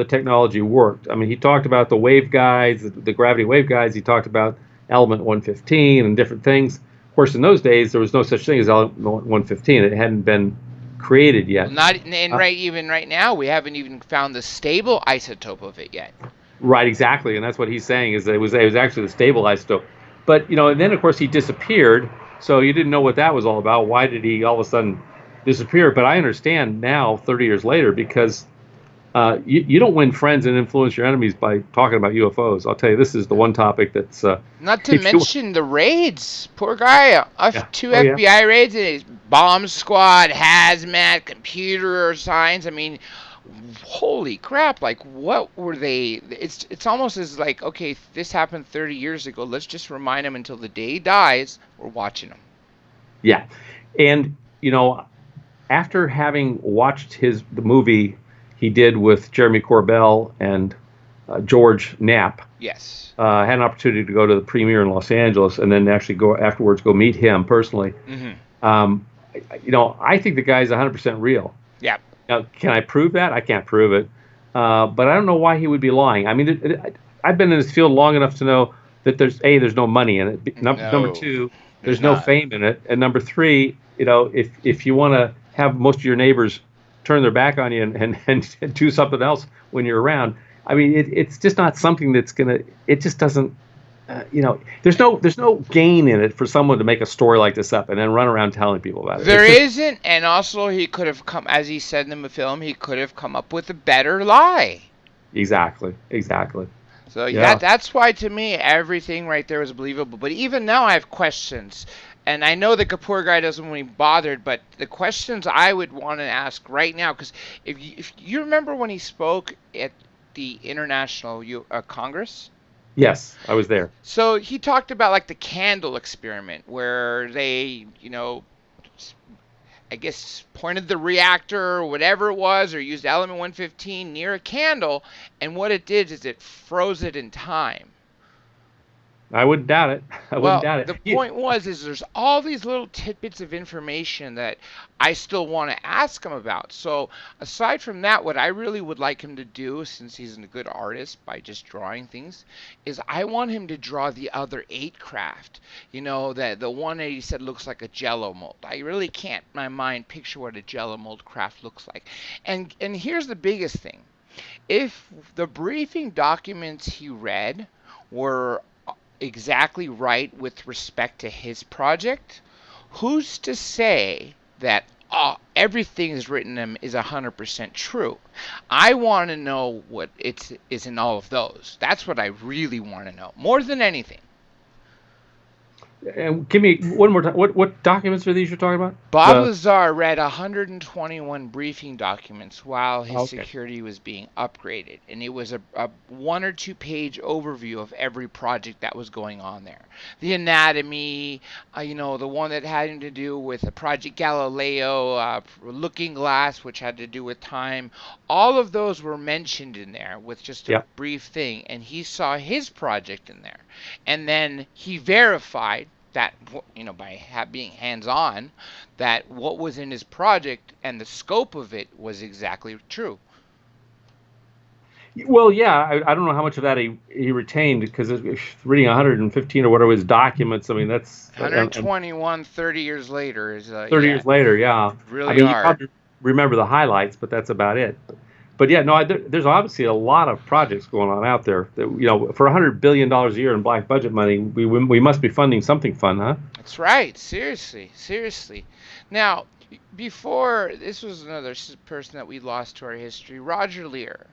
technology worked. I mean, he talked about the waveguides, the gravity waveguides. He talked about element 115 and different things. Of course, in those days, there was no such thing as element 115. It hadn't been created yet. Not and even right now, we haven't even found the stable isotope of it yet. Right, exactly, and that's what he's saying, is that it was actually the stable isotope. But and then of course he disappeared, so you didn't know what that was all about. Why did he all of a sudden disappear? But I understand now, 30 years later, because you don't win friends and influence your enemies by talking about UFOs. I'll tell you, this is the one topic that's not to mention the raids. Poor guy, two FBI raids and his bomb squad, hazmat, computer science. I mean, holy crap, like what were they? It's almost as like, okay, this happened 30 years ago, let's just remind him until the day he dies we're watching him. Yeah. And after having watched the movie he did with Jeremy Corbell and George Knapp, yes, had an opportunity to go to the premiere in Los Angeles and then actually go meet him personally. I think the guy's 100% real. Yeah. Now, can I prove that? I can't prove it. But I don't know why he would be lying. I mean, I've been in this field long enough to know that there's no money in it. Number two, there's no fame in it. And number three, if you want to have most of your neighbors turn their back on you and do something else when you're around, I mean, it's just not something that's it just doesn't, there's no gain in it for someone to make a story like this up and then run around telling people about it. There isn't, and also he could have come, as he said in the film, he could have come up with a better lie. Exactly. So yeah, that's why to me everything right there was believable. But even now I have questions. And I know the Kapoor guy doesn't want to be bothered, but the questions I would want to ask right now, because if you remember when he spoke at the International Congress? Yes, I was there. So he talked about like the candle experiment where they, I guess pointed the reactor or whatever it was, or used element 115 near a candle, and what it did is it froze it in time. I wouldn't doubt it. I wouldn't doubt it. The point is there's all these little tidbits of information that I still want to ask him about. So aside from that, what I really would like him to do, since he's a good artist by just drawing things, is I want him to draw the other 8 craft. The one that he said looks like a Jello mold. I really can't, in my mind, picture what a Jello mold craft looks like. And here's the biggest thing. If the briefing documents he read were exactly right with respect to his project, who's to say that everything is written in them is 100% true? I want to know what is in all of those. That's what I really want to know, more than anything. And give me one more time. What documents are these you're talking about? Bob Lazar read 121 briefing documents while his security was being upgraded, and it was a 1 or 2 page overview of every project that was going on there. The anatomy, the one that had to do with Project Galileo, Looking Glass, which had to do with time. All of those were mentioned in there with just a brief thing, and he saw his project in there. And then he verified that, by being hands-on, that what was in his project and the scope of it was exactly true. Well, yeah, I don't know how much of that he retained, because reading 115 or whatever his documents, I mean, that's 121 30 years later is 30 years later, yeah. Really hard. You probably remember the highlights, but that's about it. But yeah, no, there's obviously a lot of projects going on out there. That, for $100 billion a year in black budget money, we must be funding something fun, huh? That's right. Seriously. Now, before, this was another person that we lost to our history, Roger Lear.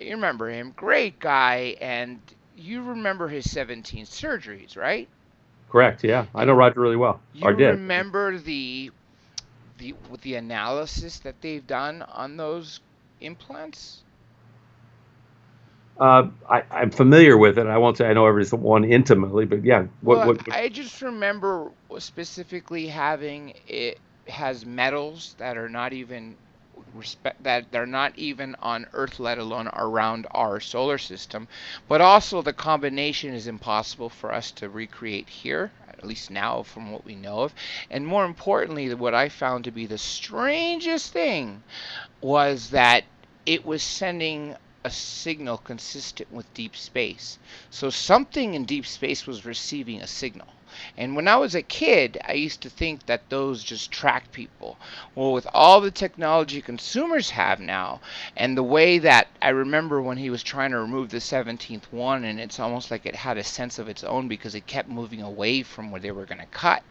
You remember him, great guy, and you remember his 17 surgeries, right? Correct. Yeah, I know And Roger really well. Or you did. remember the analysis that they've done on those implants? I'm familiar with it. I won't say I know every one intimately, but yeah. Well, I just remember specifically having it has metals that are not even that they're not even on Earth, let alone around our solar system. But also the combination is impossible for us to recreate here, at least now from what we know of. And more importantly, what I found to be the strangest thing was that it was sending a signal consistent with deep space. So something in deep space was receiving a signal. And when I was a kid, I used to think that those just tracked people. Well, with all the technology consumers have now, and the way that I remember when he was trying to remove the 17th one, and it's almost like it had a sense of its own because it kept moving away from where they were going to cut.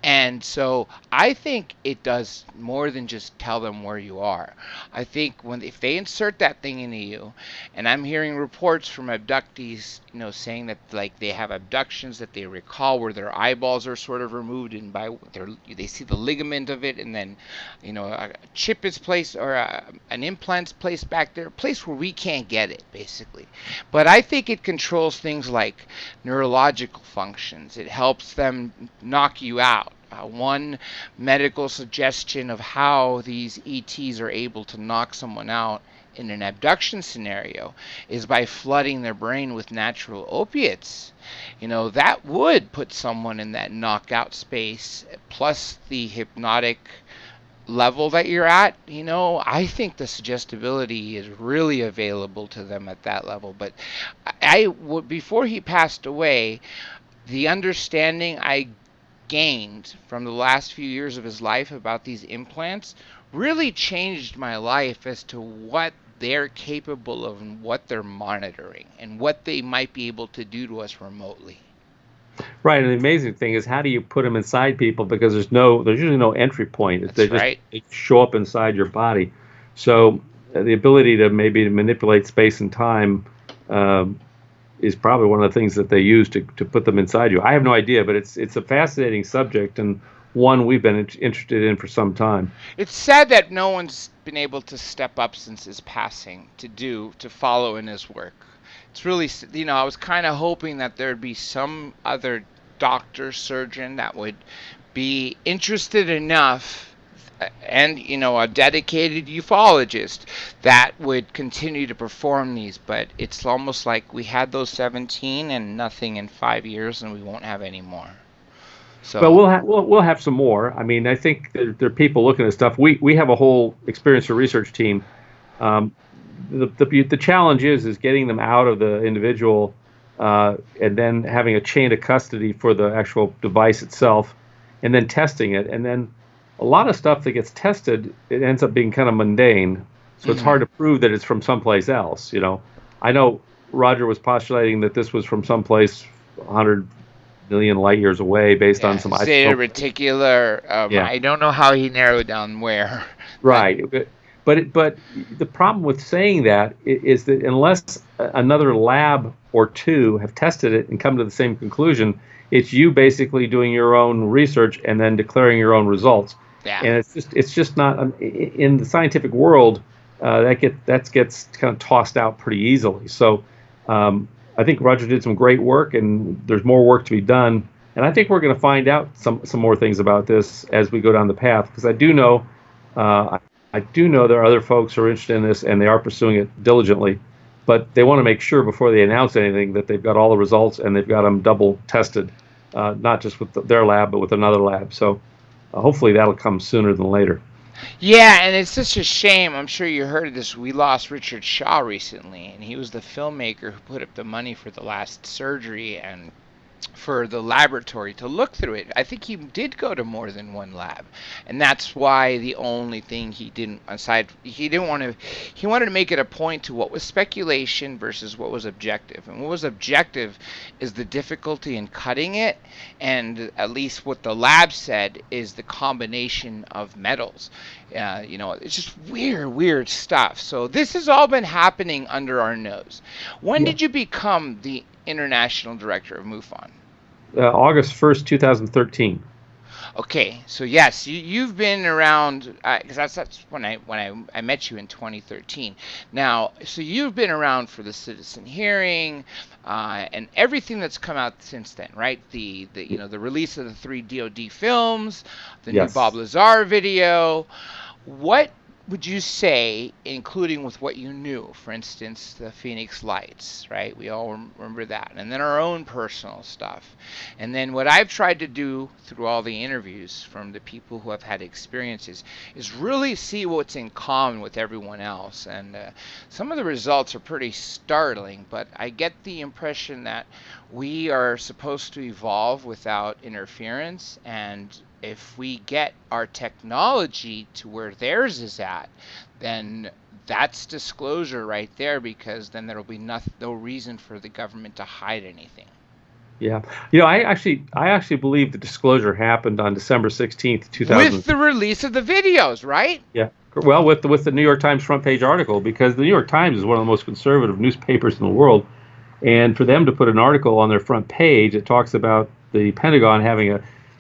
And so I think it does more than just tell them where you are. I think if they insert that thing into you, and I'm hearing reports from abductees, saying that like they have abductions that they recall where their eyeballs are sort of removed, and they see the ligament of it, and then a chip is placed or an implant's placed back there, a place where we can't get it basically. But I think it controls things like neurological functions. It helps them knock you out. One medical suggestion of how these ETs are able to knock someone out in an abduction scenario is by flooding their brain with natural opiates. That would put someone in that knockout space, plus the hypnotic level that you're at. I think the suggestibility is really available to them at that level. But before he passed away, the understanding I gained from the last few years of his life about these implants really changed my life as to what they're capable of and what they're monitoring and what they might be able to do to us remotely. Right, and the amazing thing is, how do you put them inside people? Because there's usually no entry point. That's right. They show up inside your body. So the ability to maybe manipulate space and time is probably one of the things that they use to put them inside you. I have no idea, but it's a fascinating subject and one we've been interested in for some time. It's sad that no one's been able to step up since his passing to follow in his work. It's really, I was kind of hoping that there'd be some other doctor, surgeon that would be interested enough, and a dedicated ufologist that would continue to perform these. But it's almost like we had those 17 and nothing in 5 years, and we won't have any more. So Well, we'll have some more. I mean, I think there are people looking at stuff. We have a whole experiencer research team. The challenge is getting them out of the individual, and then having a chain of custody for the actual device itself, and then testing it. And then a lot of stuff that gets tested, it ends up being kind of mundane. So it's hard to prove that it's from someplace else. I know Roger was postulating that this was from someplace 100 million light years away, based on some zeta reticular. I don't know how he narrowed down where. Right. But the problem with saying that is that unless another lab or two have tested it and come to the same conclusion, it's you basically doing your own research and then declaring your own results. Yeah. And it's just not in the scientific world, that gets kind of tossed out pretty easily. So I think Roger did some great work, and there's more work to be done. And I think we're going to find out some more things about this as we go down the path, because I do know there are other folks who are interested in this, and they are pursuing it diligently. But they want to make sure before they announce anything that they've got all the results and they've got them double tested, not just with their lab, but with another lab. So hopefully that'll come sooner than later. Yeah, and it's such a shame. I'm sure you heard of this. We lost Richard Shaw recently, and he was the filmmaker who put up the money for the last surgery and for the laboratory to look through it. I think he did go to more than one lab, and that's why the only thing he wanted to make it a point to what was speculation versus what was objective. And what was objective is the difficulty in cutting it, and at least what the lab said is the combination of metals. It's just weird stuff. So this has all been happening under our nose. When did you become the international director of MUFON? August 1st, 2013. Okay, so yes, you've been around because that's when I met you in 2013. Now, so you've been around for the citizen hearing and everything that's come out since then, right? The release of the 3 DoD films, the new Bob Yes. Lazar video. What would you say, including with what you knew, for instance, the Phoenix Lights, right? We all remember that. And then our own personal stuff. And then what I've tried to do through all the interviews from the people who have had experiences is really see what's in common with everyone else. And some of the results are pretty startling, but I get the impression that we are supposed to evolve without interference, and if we get our technology to where theirs is at, then that's disclosure right there, because then there'll be no reason for the government to hide anything. Yeah. I actually believe the disclosure happened on December 16th, With 2000. the release of the videos, right? Yeah. Well, with the New York Times front page article, because the New York Times is one of the most conservative newspapers in the world, and for them to put an article on their front page that talks about the Pentagon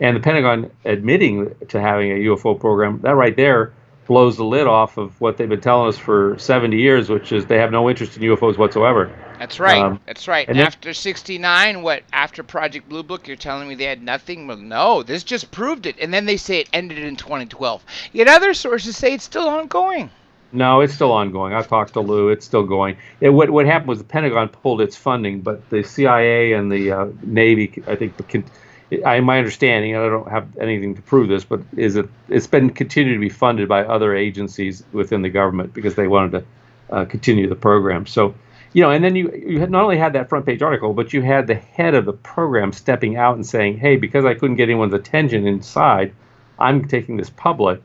and the Pentagon admitting to having a UFO program, that right there blows the lid off of what they've been telling us for 70 years, which is they have no interest in UFOs whatsoever. That's right. Um, That's right. and then After 69, after Project Blue Book, you're telling me they had nothing? Well, no, this just proved it. And then they say it ended in 2012. Yet other sources say it's still ongoing. No, it's still ongoing. I've talked to Lou. It's still going. What happened was the Pentagon pulled its funding, but the CIA and the Navy, I think, my understanding, and I don't have anything to prove this, but is that it's been continued to be funded by other agencies within the government because they wanted to continue the program. So, and then you had not only had that front page article, but you had the head of the program stepping out and saying, "Hey, because I couldn't get anyone's attention inside, I'm taking this public."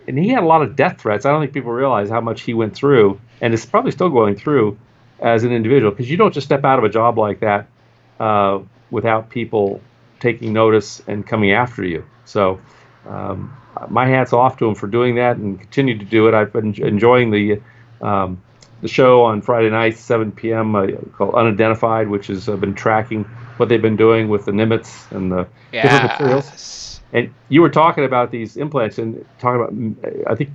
And he had a lot of death threats. I don't think people realize how much he went through, and is probably still going through as an individual, because you don't just step out of a job like that without people taking notice and coming after you. So my hat's off to him for doing that and continue to do it. I've been enjoying the show on Friday nights, 7 p.m. Called Unidentified, which has been tracking what they've been doing with the Nimitz and the different materials. And you were talking about these implants and talking about, I think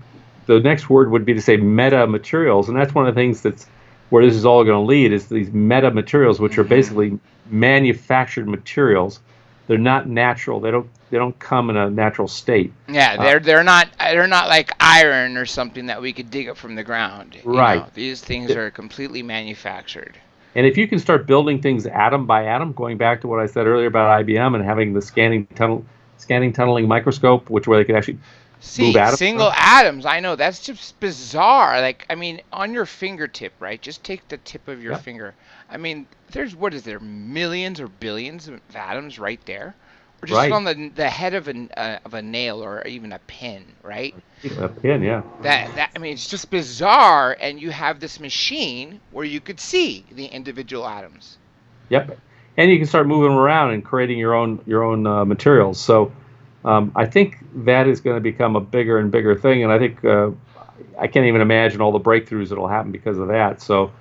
the next word would be to say meta materials. And that's one of the things that's where this is all going to lead, is these meta materials, which are basically manufactured materials. They're not natural. They don't come in a natural state. Yeah, they're not like iron or something that we could dig up from the ground. Right. These things are completely manufactured. And if you can start building things atom by atom, going back to what I said earlier about IBM and having the scanning tunneling microscope, where they could actually move atoms. Single atoms, I know, that's just bizarre. Like, I mean, on your fingertip, right? Just take the tip of your finger. I mean, what is there, millions or billions of atoms right there? Or just on the head of a nail or even a pin, right? A pin, yeah. I mean, it's just bizarre, and you have this machine where you could see the individual atoms. Yep. And you can start moving them around and creating your own materials. So I think that is going to become a bigger and bigger thing. And I think I can't even imagine all the breakthroughs that will happen because of that. So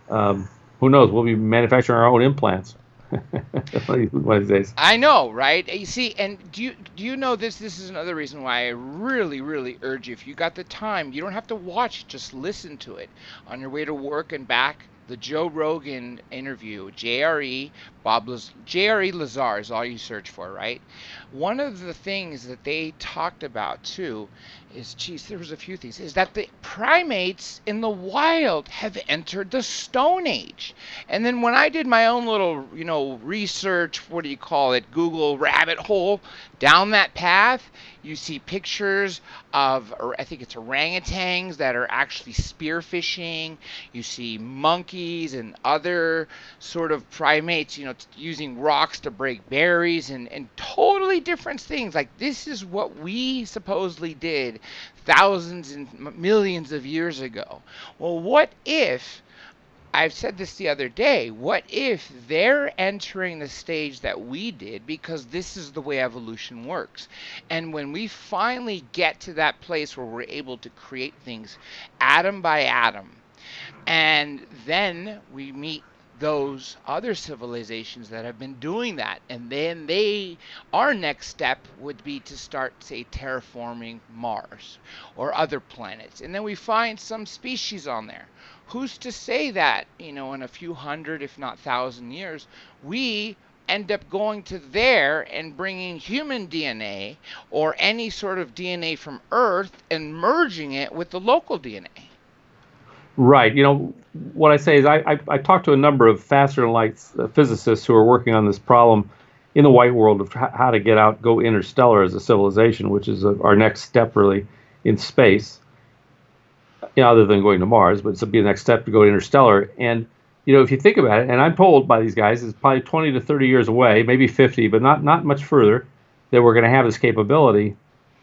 who knows? We'll be manufacturing our own implants one of these days. I know, right? You see, and do you know this? This is another reason why I really, really urge you, if you got the time, you don't have to watch, just listen to it on your way to work and back. The Joe Rogan interview, JRE Lazar is all you search for, right? One of the things that they talked about too is, there was a few things, is that the primates in the wild have entered the Stone Age. And then when I did my own little, research, Google rabbit hole down that path, you see pictures of, I think it's orangutans that are actually spearfishing. You see monkeys and other sort of primates, using rocks to break berries and totally different things. Like, this is what we supposedly did thousands and millions of years ago. Well, what if, I've said this the other day, what if they're entering the stage that we did, because this is the way evolution works. And when we finally get to that place where we're able to create things atom by atom, and then we meet those other civilizations that have been doing that. And then our next step would be to start, say, terraforming Mars or other planets. And then we find some species on there. Who's to say that, in a few hundred, if not thousand years, we end up going to there and bringing human DNA or any sort of DNA from Earth and merging it with the local DNA? Right. What I say is I talked to a number of faster-than-light physicists who are working on this problem in the white world of how to go interstellar as a civilization, which is our next step really in space, other than going to Mars, but it'll be the next step to go interstellar. And, if you think about it, and I'm told by these guys, it's probably 20 to 30 years away, maybe 50, but not much further, that we're going to have this capability.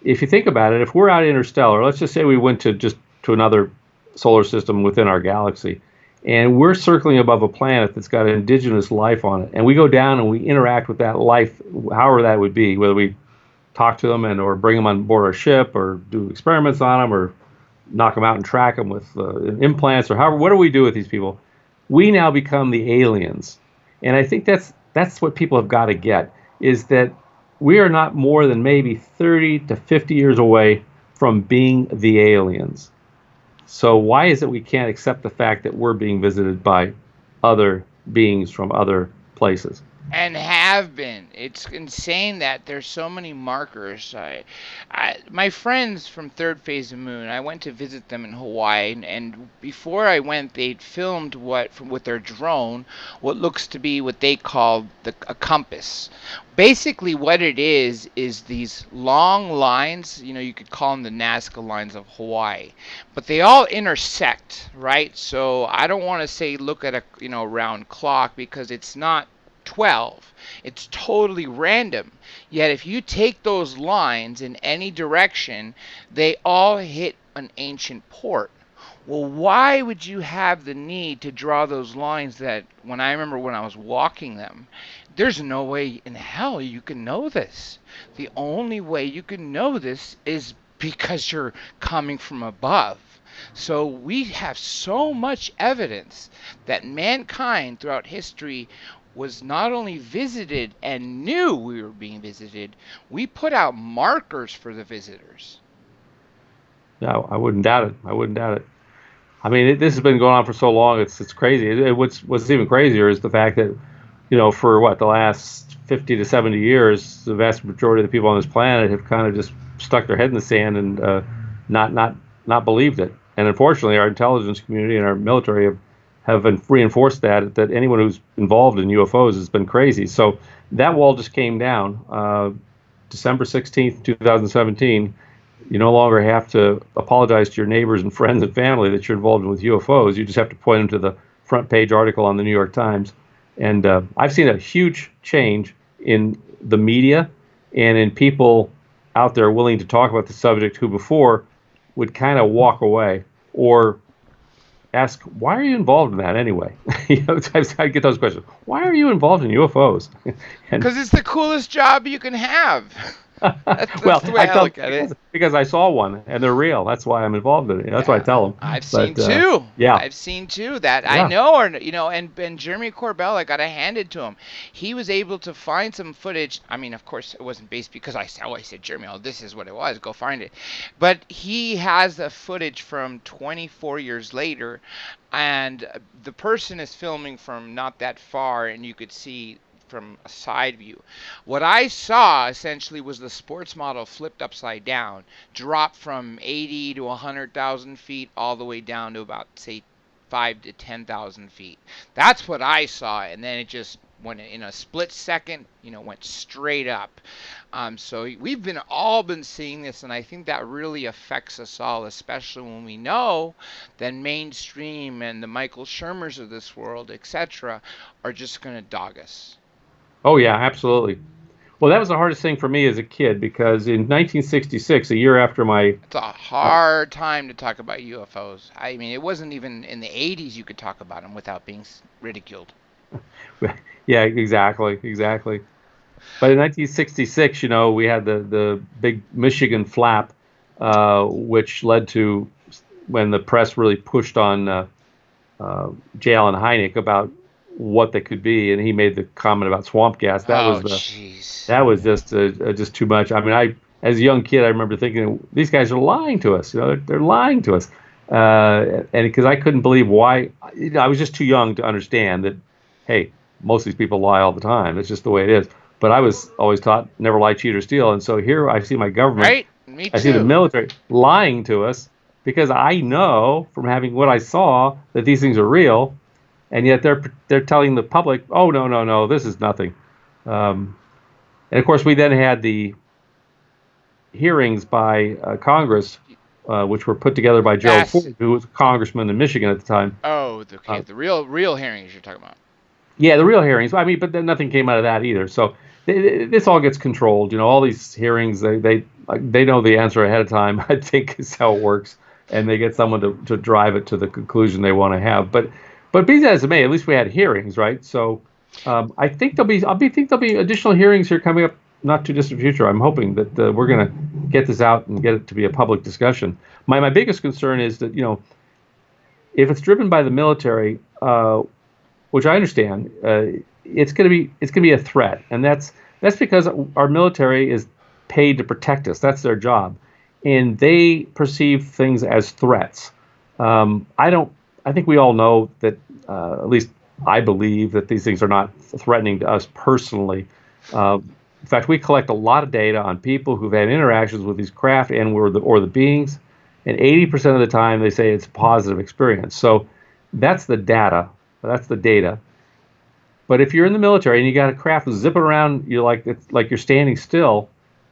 If you think about it, if we're out interstellar, let's just say we went to another solar system within our galaxy, and we're circling above a planet that's got indigenous life on it, and we go down and we interact with that life, however that would be, whether we talk to them or bring them on board our ship or do experiments on them or knock them out and track them with implants or however, whatever we do with these people, we now become the aliens. And I think that's what people have got to get, is that we are not more than maybe 30 to 50 years away from being the aliens. So why is it we can't accept the fact that we're being visited by other beings from other places? And have been. It's insane that there's so many markers. My friends from Third Phase of Moon, I went to visit them in Hawaii, and before I went, they'd filmed with their drone, what looks to be what they call a compass. Basically, what it is these long lines. You could call them the Nazca lines of Hawaii, but they all intersect, right? So I don't want to say look at a round clock, because it's not 12. It's totally random. Yet if you take those lines in any direction, they all hit an ancient port. Well, why would you have the need to draw those lines that, when I remember when I was walking them, there's no way in hell you can know this. The only way you can know this is because you're coming from above. So we have so much evidence that mankind throughout history was not only visited and knew we were being visited, we put out markers for the visitors. No, I wouldn't doubt it. I wouldn't doubt it. I mean, this has been going on for so long. It's crazy. What's even crazier is the fact that, for the last 50 to 70 years, the vast majority of the people on this planet have kind of just stuck their head in the sand and not believed it. And unfortunately, our intelligence community and our military have reinforced that anyone who's involved in UFOs has been crazy. So that wall just came down December 16th, 2017. You no longer have to apologize to your neighbors and friends and family that you're involved with UFOs. You just have to point them to the front page article on the New York Times. And I've seen a huge change in the media and in people out there willing to talk about the subject who before would kind of walk away or ask, why are you involved in that anyway? I get those questions. Why are you involved in UFOs? Because it's the coolest job you can have. That's well, the way I look at it. Because I saw one and they're real. That's why I'm involved in it. That's why I tell them. I've seen two. Yeah. I've seen two that I know are, and Jeremy Corbell, I got to hand it to him. He was able to find some footage. I mean, of course, it wasn't based because I said, Jeremy, this is what it was. Go find it. But he has the footage from 24 years later, and the person is filming from not that far, and you could see from a side view. What I saw essentially was the sports model flipped upside down, dropped from 80 to 100,000 feet all the way down to about, say, 5 to 10,000 feet. That's what I saw, and then it just went in a split second, went straight up. So we've all been seeing this, and I think that really affects us all, especially when we know that mainstream and the Michael Shermers of this world, etc., are just going to dog us. Oh, yeah, absolutely. Well, that was the hardest thing for me as a kid because in 1966, a year after my... It's a hard time to talk about UFOs. I mean, it wasn't even in the 80s you could talk about them without being ridiculed. Yeah, exactly. But in 1966, we had the big Michigan flap, which led to when the press really pushed on J. Allen Hynek about what they could be, and he made the comment about swamp gas. Oh, jeez. That was just too much. I mean, as a young kid, I remember thinking these guys are lying to us. They're lying to us, and because I couldn't believe why. I was just too young to understand that. Hey, most of these people lie all the time. It's just the way it is. But I was always taught never lie, cheat, or steal. And so here I see my government, Right? Me I see the too. military lying to us because I know from having what I saw that these things are real, and yet they're telling the public, oh no, this is nothing. And of course, we then had the hearings by Congress, which were put together by Gerald Ford, who was a congressman in Michigan at the time. Oh, okay. The real hearings you're talking about. Yeah, the real hearings. I mean, but then nothing came out of that either. So this all gets controlled. All these hearings, they know the answer ahead of time. I think is how it works, and they get someone to drive it to the conclusion they want to have. But be that as it may, at least we had hearings, right? So I think there'll be additional hearings here coming up, not too distant future. I'm hoping that we're going to get this out and get it to be a public discussion. My biggest concern is that if it's driven by the military. Which I understand, it's going to be a threat, and that's because our military is paid to protect us. That's their job, and they perceive things as threats. I think we all know that. At least I believe that these things are not threatening to us personally. In fact, we collect a lot of data on people who've had interactions with these craft or the beings, and 80% of the time they say it's a positive experience. So that's the data. That's the data. But if you're in the military and you got a craft zipping around, it's like you're standing still,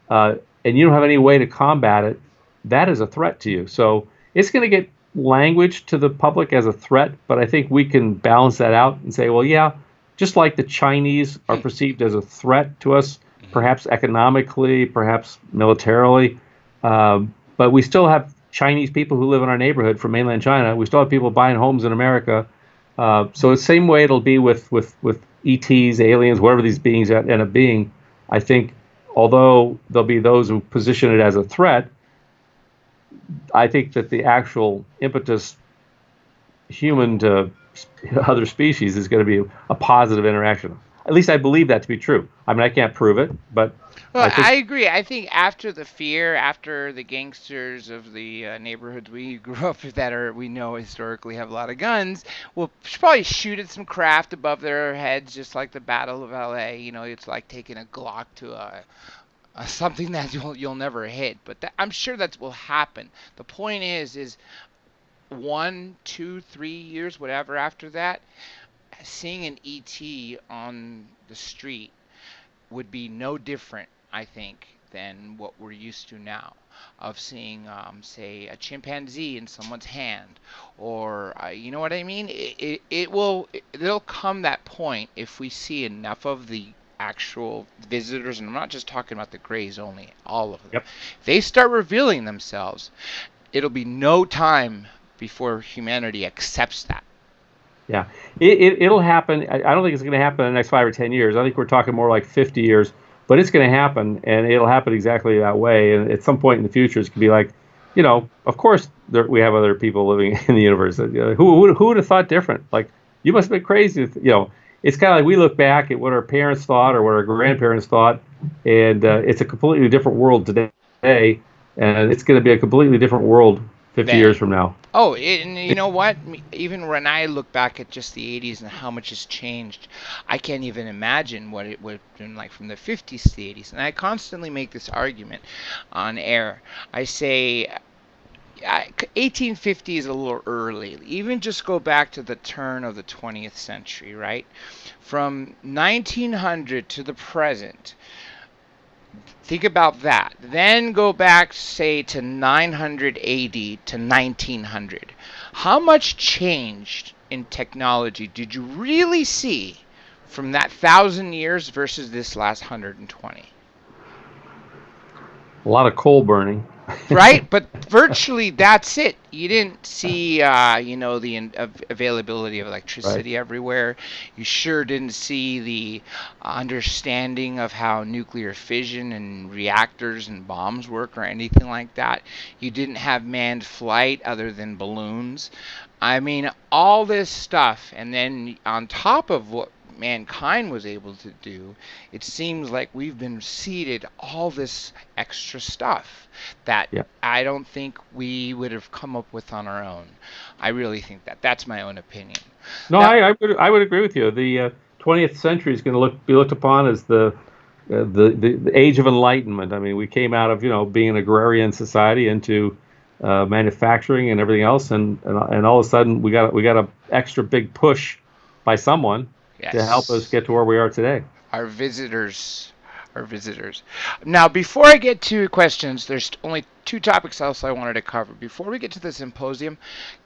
and you don't have any way to combat it, that is a threat to you. So it's going to get language to the public as a threat, but I think we can balance that out and say, well, yeah, just like the Chinese are perceived as a threat to us, perhaps economically, perhaps militarily, but we still have Chinese people who live in our neighborhood from mainland China. We still have people buying homes in America. So the same way it'll be with ETs, aliens, whatever these beings end up being. I think, although there'll be those who position it as a threat, I think that the actual impetus, human to other species, is going to be a positive interaction. At least I believe that to be true. I mean, I can't prove it, but well, I agree. I think after the fear, after the gangsters of the neighborhoods we grew up with we know historically have a lot of guns, we'll probably shoot at some craft above their heads, just like the Battle of L.A. It's like taking a Glock to something that you'll never hit. But I'm sure that will happen. The point is 1, 2, 3 years, whatever after that, seeing an ET on the street would be no different, I think, than what we're used to now, of seeing, say, a chimpanzee in someone's hand, or you know what I mean? There'll come that point if we see enough of the actual visitors, and I'm not just talking about the Greys only, all of them. Yep. If they start revealing themselves, it'll be no time before humanity accepts that. Yeah, it'll happen. I don't think it's going to happen in the next 5 or 10 years. I think we're talking more like 50 years, but it's going to happen, and it'll happen exactly that way. And at some point in the future, it's going to be like, of course, we have other people living in the universe. Who would have thought different? Like, you must have been crazy. It's kind of like we look back at what our parents thought or what our grandparents thought, and it's a completely different world today, and it's going to be a completely different world 50 years from now. Oh, and you know what? Even when I look back at just the 80s and how much has changed, I can't even imagine what it would have been like from the 50s to the 80s. And I constantly make this argument on air. I say 1850 is a little early. Even just go back to the turn of the 20th century, right? From 1900 to the present. Think about that. Then go back, say, to 900 AD to 1900. How much changed in technology did you really see from that 1,000 years versus this last 120? A lot of coal burning. Right, but virtually that's it. You didn't see, the availability of Right. electricity everywhere. You sure didn't see the understanding of how nuclear fission and reactors and bombs work or anything like that. You didn't have manned flight other than balloons. I mean, all this stuff, and then on top of what mankind was able to do, it seems like we've been seeded all this extra stuff that Yeah. I don't think we would have come up with on our own. I really think that. That's my own opinion. No, Now, I would agree with you. The 20th century is going to be looked upon as the age of enlightenment. I mean, we came out of being an agrarian society into manufacturing and everything else, and all of a sudden we got a extra big push by someone to help us yes, get to where we are today. our visitors. Our visitors. Now, before I get to questions, there's only two topics else I wanted to cover. Before we get to the symposium,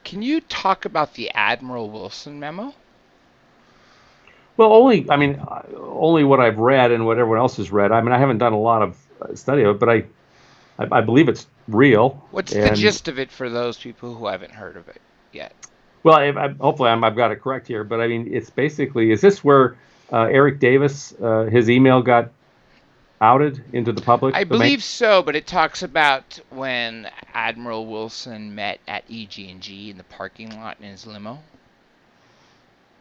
can you talk about the Admiral Wilson memo? Well, only what I've read and what everyone else has read. I mean, I haven't done a lot of study of it, but I believe it's real. What's the And gist of it for those people who haven't heard of it yet? well, hopefully I've got it correct here. But I mean, it's basically, is this where Eric Davis, his email got outed into the public I domain? believe so, but it talks about when Admiral Wilson met at EG&G in the parking lot in his limo.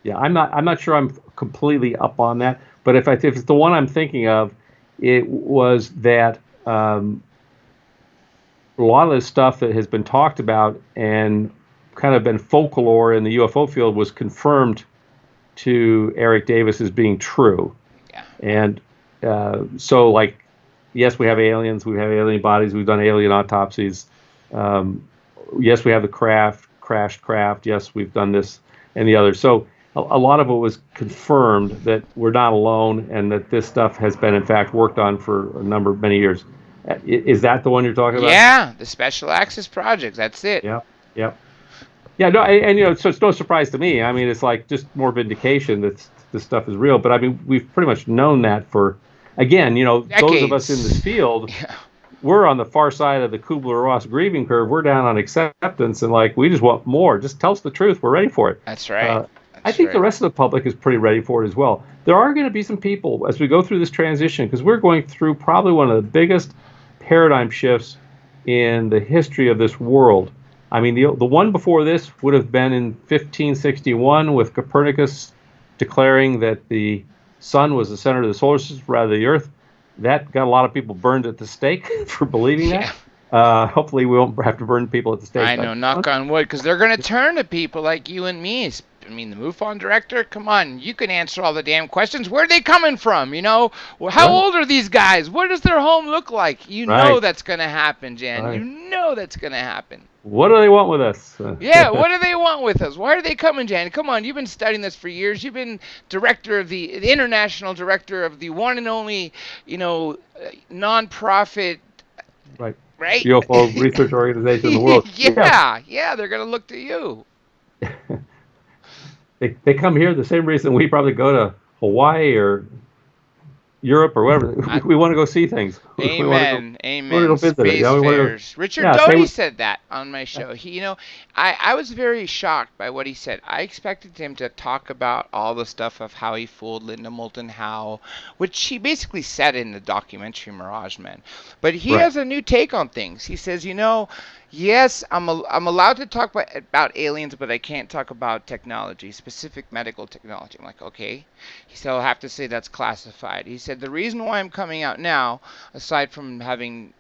Yeah, I'm not sure I'm completely up on that. But if it's the one I'm thinking of, it was that a lot of the stuff that has been talked about and kind of been folklore in the UFO field was confirmed to Eric Davis as being true. Yeah. And so, like, yes, we have aliens, we have alien bodies, we've done alien autopsies. Yes, we have the crashed craft. Yes, we've done this and the other. So a lot of it was confirmed that we're not alone and that this stuff has been, in fact, worked on for many years. Is that the one you're talking about? Yeah, the Special Access Project. That's it. Yeah, yeah. Yeah, no, and so it's no surprise to me. I mean, it's like just more vindication that this stuff is real. But I mean, we've pretty much known that for, again, those of us in this Decades. field, Yeah, we're on the far side of the Kubler-Ross grieving curve. We're down on acceptance, and like we just want more. Just tell us the truth. We're ready for it. that's right. Uh, I That's think the right. rest of the public is pretty ready for it as well. There are going to be some people as we go through this transition because we're going through probably one of the biggest paradigm shifts in the history of this world. I mean, the one before this would have been in 1561 with Copernicus declaring that the sun was the center of the solar system rather than the Earth. That got a lot of people burned at the stake for believing that. Yeah, Hopefully, we won't have to burn people at the stake. I know, knock But on wood, because they're going to turn to people like you and me. I mean, the MUFON director, come on, you can answer all the damn questions. Where are they coming from? Well, how right, old are these guys? What does their home look like? You know right, that's going to happen, Jan. You right. know that's going to happen. What do they want with us? Yeah, what do they want with us? Why are they coming, Jan? Come on, you've been studying this for years. You've been the international director of the one and only, nonprofit, Right. right? UFO research organization in the world. Yeah, yeah, they're gonna look to you. they come here the same reason we probably go to Hawaii or Europe or whatever. I, We want to go see things. We want to go. Amen. We want to Amen. go visit it. Space Yeah, we want to go. fairs. Richard Yeah, Doty said that on my yeah, show. I was very shocked by what he said. I expected him to talk about all the stuff of how he fooled Linda Moulton Howe, which he basically said in the documentary Mirage Men. But he right. has a new take on things. He says, yes, I'm allowed to talk about aliens, but I can't talk about technology, specific medical technology. I'm like, okay. He said, I'll have to say that's classified. He said, the reason why I'm coming out now, aside from having,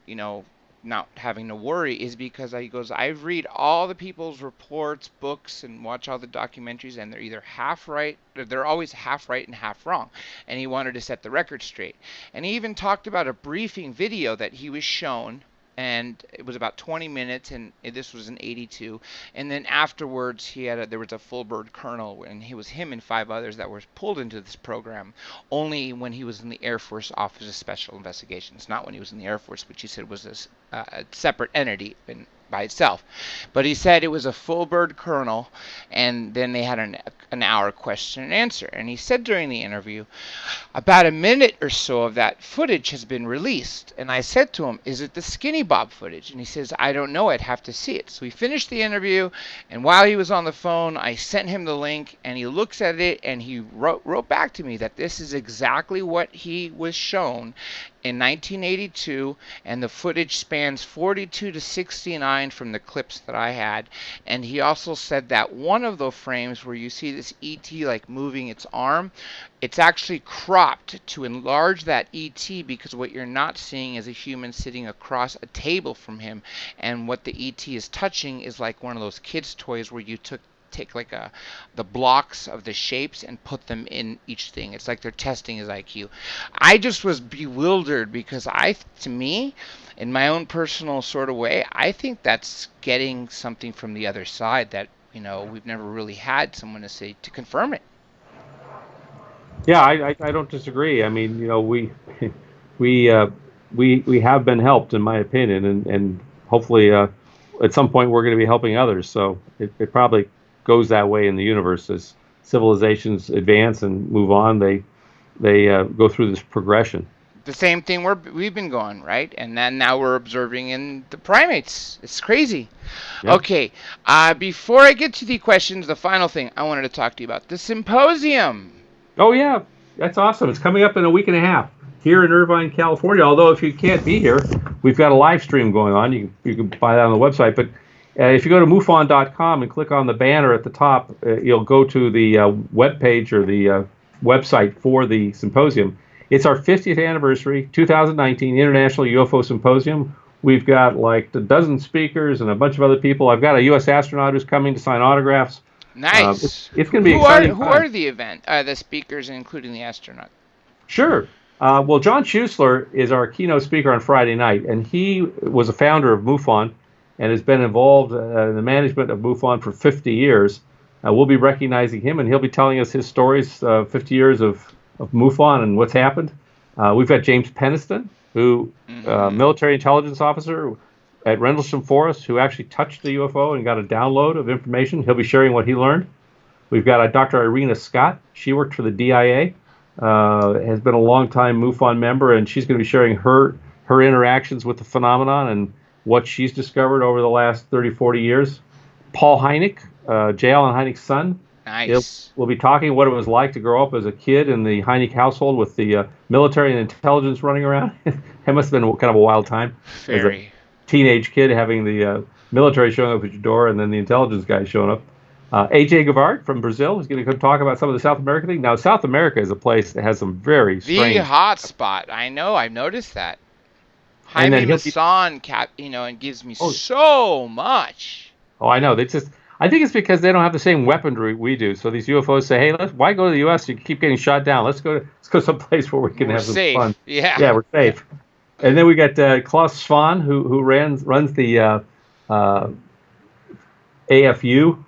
not having to worry, is because he goes, I read all the people's reports, books, and watch all the documentaries, and they're either half right, they're always half right and half wrong. And he wanted to set the record straight. And he even talked about a briefing video that he was shown, and it was about 20 minutes, and this was in 82. And then afterwards there was a full bird colonel, and it was him and 5 others that were pulled into this program only when he was in the Air Force Office of Special Investigations, not when he was in the Air Force, which he said was a separate entity, and by itself. But he said it was a full bird kernel, and then they had an hour question and answer. And he said during the interview, about a minute or so of that footage has been released. And I said to him, is it the Skinny Bob footage? And he says, I don't know, I'd have to see it. So we finished the interview, and while he was on the phone, I sent him the link, and he looks at it, and he wrote back to me that this is exactly what he was shown in 1982, and the footage spans 42 to 69 from the clips that I had. And he also said that one of the frames where you see this ET like moving its arm, it's actually cropped to enlarge that ET, because what you're not seeing is a human sitting across a table from him, and what the ET is touching is like one of those kids' toys where you take like the blocks of the shapes and put them in each thing. It's like they're testing his IQ. I just was bewildered, because to me, in my own personal sort of way, I think that's getting something from the other side that, we've never really had someone to say to confirm it. Yeah, I don't disagree. I mean, we have been helped, in my opinion, and hopefully at some point we're going to be helping others. So it probably goes that way in the universe. As civilizations advance and move on, they go through this progression. The same thing we've been going, right? And then now we're observing in the primates. It's crazy. Yep. Okay, before I get to the questions, the final thing I wanted to talk to you about, the symposium. Oh yeah, that's awesome. It's coming up in a week and a half here in Irvine, California. Although if you can't be here, we've got a live stream going on. You can buy that on the website. But if you go to MUFON.com and click on the banner at the top, you'll go to the web page or the website for the symposium. It's our 50th anniversary, 2019 International UFO Symposium. We've got like a dozen speakers and a bunch of other people. I've got a U.S. astronaut who's coming to sign autographs. Nice. It's going to be exciting. Who are the speakers, including the astronaut? Sure. Well, John Schuessler is our keynote speaker on Friday night, and he was a founder of MUFON and has been involved in the management of MUFON for 50 years. We'll be recognizing him, and he'll be telling us his stories, 50 years of MUFON and what's happened. We've got James Peniston, who military intelligence officer at Rendlesham Forest, who actually touched the UFO and got a download of information. He'll be sharing what he learned. We've got Dr. Irina Scott. She worked for the DIA, has been a long-time MUFON member, and she's going to be sharing her interactions with the phenomenon and what she's discovered over the last 30, 40 years. Paul Hynek, J. Allen Hynek's son. Nice. We'll be talking what it was like to grow up as a kid in the Hynek household with the military and intelligence running around. It must have been kind of a wild time. Very. Teenage kid having the military showing up at your door and then the intelligence guy showing up. A.J. Gavard from Brazil is going to come talk about some of the South American thing. Now, South America is a place that has some very strange... The hot spot. I know. I've noticed that. Jaime Maussan, and gives me so much. Oh, I know. I think it's because they don't have the same weaponry we do. So these UFOs say, hey, why go to the U.S.? You keep getting shot down. Let's go someplace where we can have some fun. Yeah, we're safe. And then we got Klaus Swan, who runs the AFU,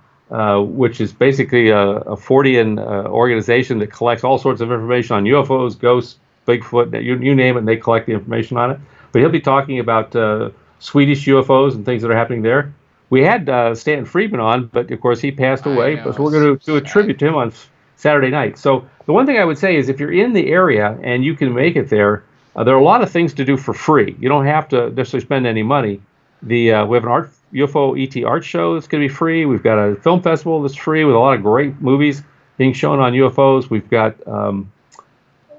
which is basically a Fortean organization that collects all sorts of information on UFOs, ghosts, Bigfoot, you name it, and they collect the information on it. But he'll be talking about Swedish UFOs and things that are happening there. We had Stanton Friedman on, but of course he passed away. So we're going to do a tribute to him on Saturday night. So the one thing I would say is if you're in the area and you can make it there, there are a lot of things to do for free. You don't have to necessarily spend any money. We have an UFO ET art show that's going to be free. We've got a film festival that's free with a lot of great movies being shown on UFOs. We've got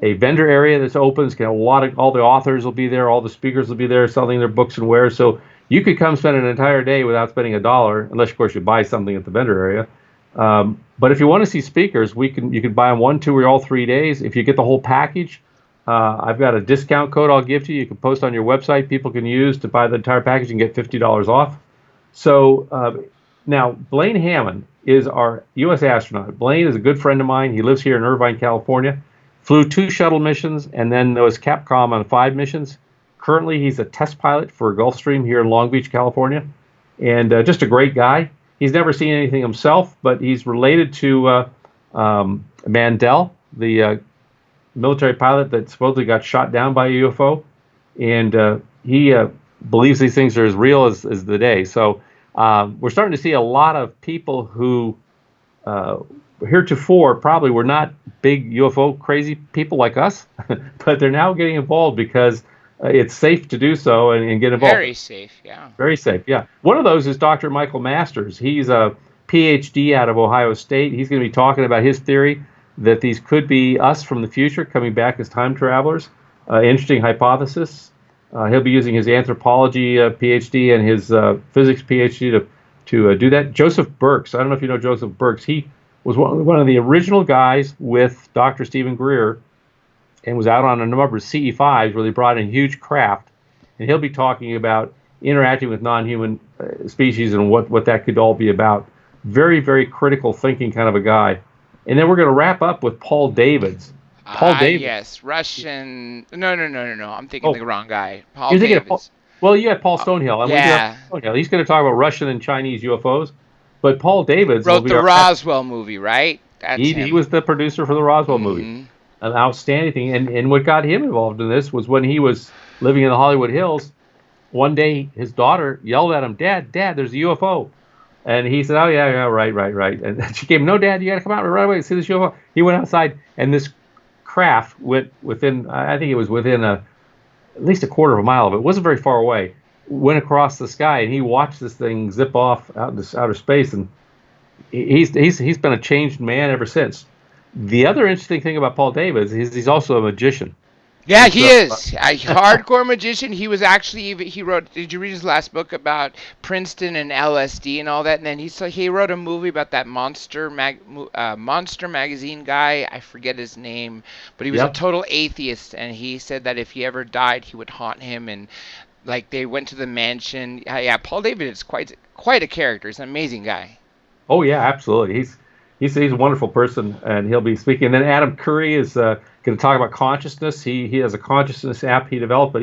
a vendor area that's open. It's got all the authors will be there. All the speakers will be there selling their books and wares. So you could come spend an entire day without spending $1, unless, of course, you buy something at the vendor area. But if you want to see speakers, you can buy them 1, 2, or all 3 days. If you get the whole package, I've got a discount code I'll give to you. You can post on your website. People can use to buy the entire package and get $50 off. So now, Blaine Hammond is our U.S. astronaut. Blaine is a good friend of mine. He lives here in Irvine, California. Flew 2 shuttle missions and then was Capcom on 5 missions. Currently, he's a test pilot for Gulfstream here in Long Beach, California, and just a great guy. He's never seen anything himself, but he's related to Mandel, the military pilot that supposedly got shot down by a UFO, and he believes these things are as real as the day. So we're starting to see a lot of people who uh, heretofore probably were not big UFO crazy people like us, but they're now getting involved because it's safe to do so and get involved. Very safe, yeah. Very safe, yeah. One of those is Dr. Michael Masters. He's a PhD out of Ohio State. He's going to be talking about his theory that these could be us from the future coming back as time travelers. Interesting hypothesis. He'll be using his anthropology PhD and his physics PhD to do that. Joseph Burks. I don't know if you know Joseph Burks. He was one of the original guys with Dr. Stephen Greer and was out on a number of CE5s where they brought in huge craft. And he'll be talking about interacting with non-human species and what that could all be about. Very, very critical thinking kind of a guy. And then we're going to wrap up with Paul Davids. Paul Davids. Yes, Russian. No. I'm thinking Oh, the wrong guy. Paul you're thinking of Davids. well, you had Paul Stonehill. And we do have Yeah. Paul Stonehill. He's going to talk about Russian and Chinese UFOs. But Paul Davids will Wrote be the our Roswell movie, right? That's he was the producer for the Roswell movie. An outstanding thing. And what got him involved in this was when he was living in the Hollywood Hills. One day, his daughter yelled at him, Dad, there's a UFO. And he said, oh, yeah, right. And she came, no, Dad, you got to come out right away and see this UFO. He went outside, and this craft went within, I think it was within at least a quarter of a mile of it. It wasn't very far away. Went across the sky, and he watched this thing zip off out into outer space. And he's been a changed man ever since. The other interesting thing about Paul Davids is he's also a magician. Yeah, he is a hardcore magician. He was actually he wrote. Did you read his last book about Princeton and LSD and all that? And then he wrote a movie about that monster magazine guy. I forget his name, but he was a total atheist, and he said that if he ever died, he would haunt him. And like they went to the mansion. Yeah, Paul David is quite a character. He's an amazing guy. Oh yeah, absolutely. He's a wonderful person, and he'll be speaking. And then Adam Curry is going to talk about consciousness. He has a consciousness app he developed, but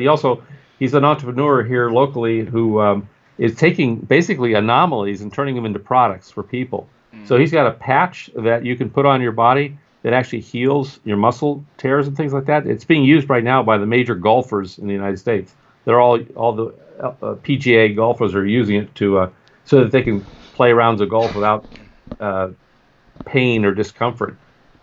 he's an entrepreneur here locally who is taking basically anomalies and turning them into products for people. So he's got a patch that you can put on your body that actually heals your muscle tears and things like that. It's being used right now by the major golfers in the United States. They're all the PGA golfers are using it to so that they can play rounds of golf without pain or discomfort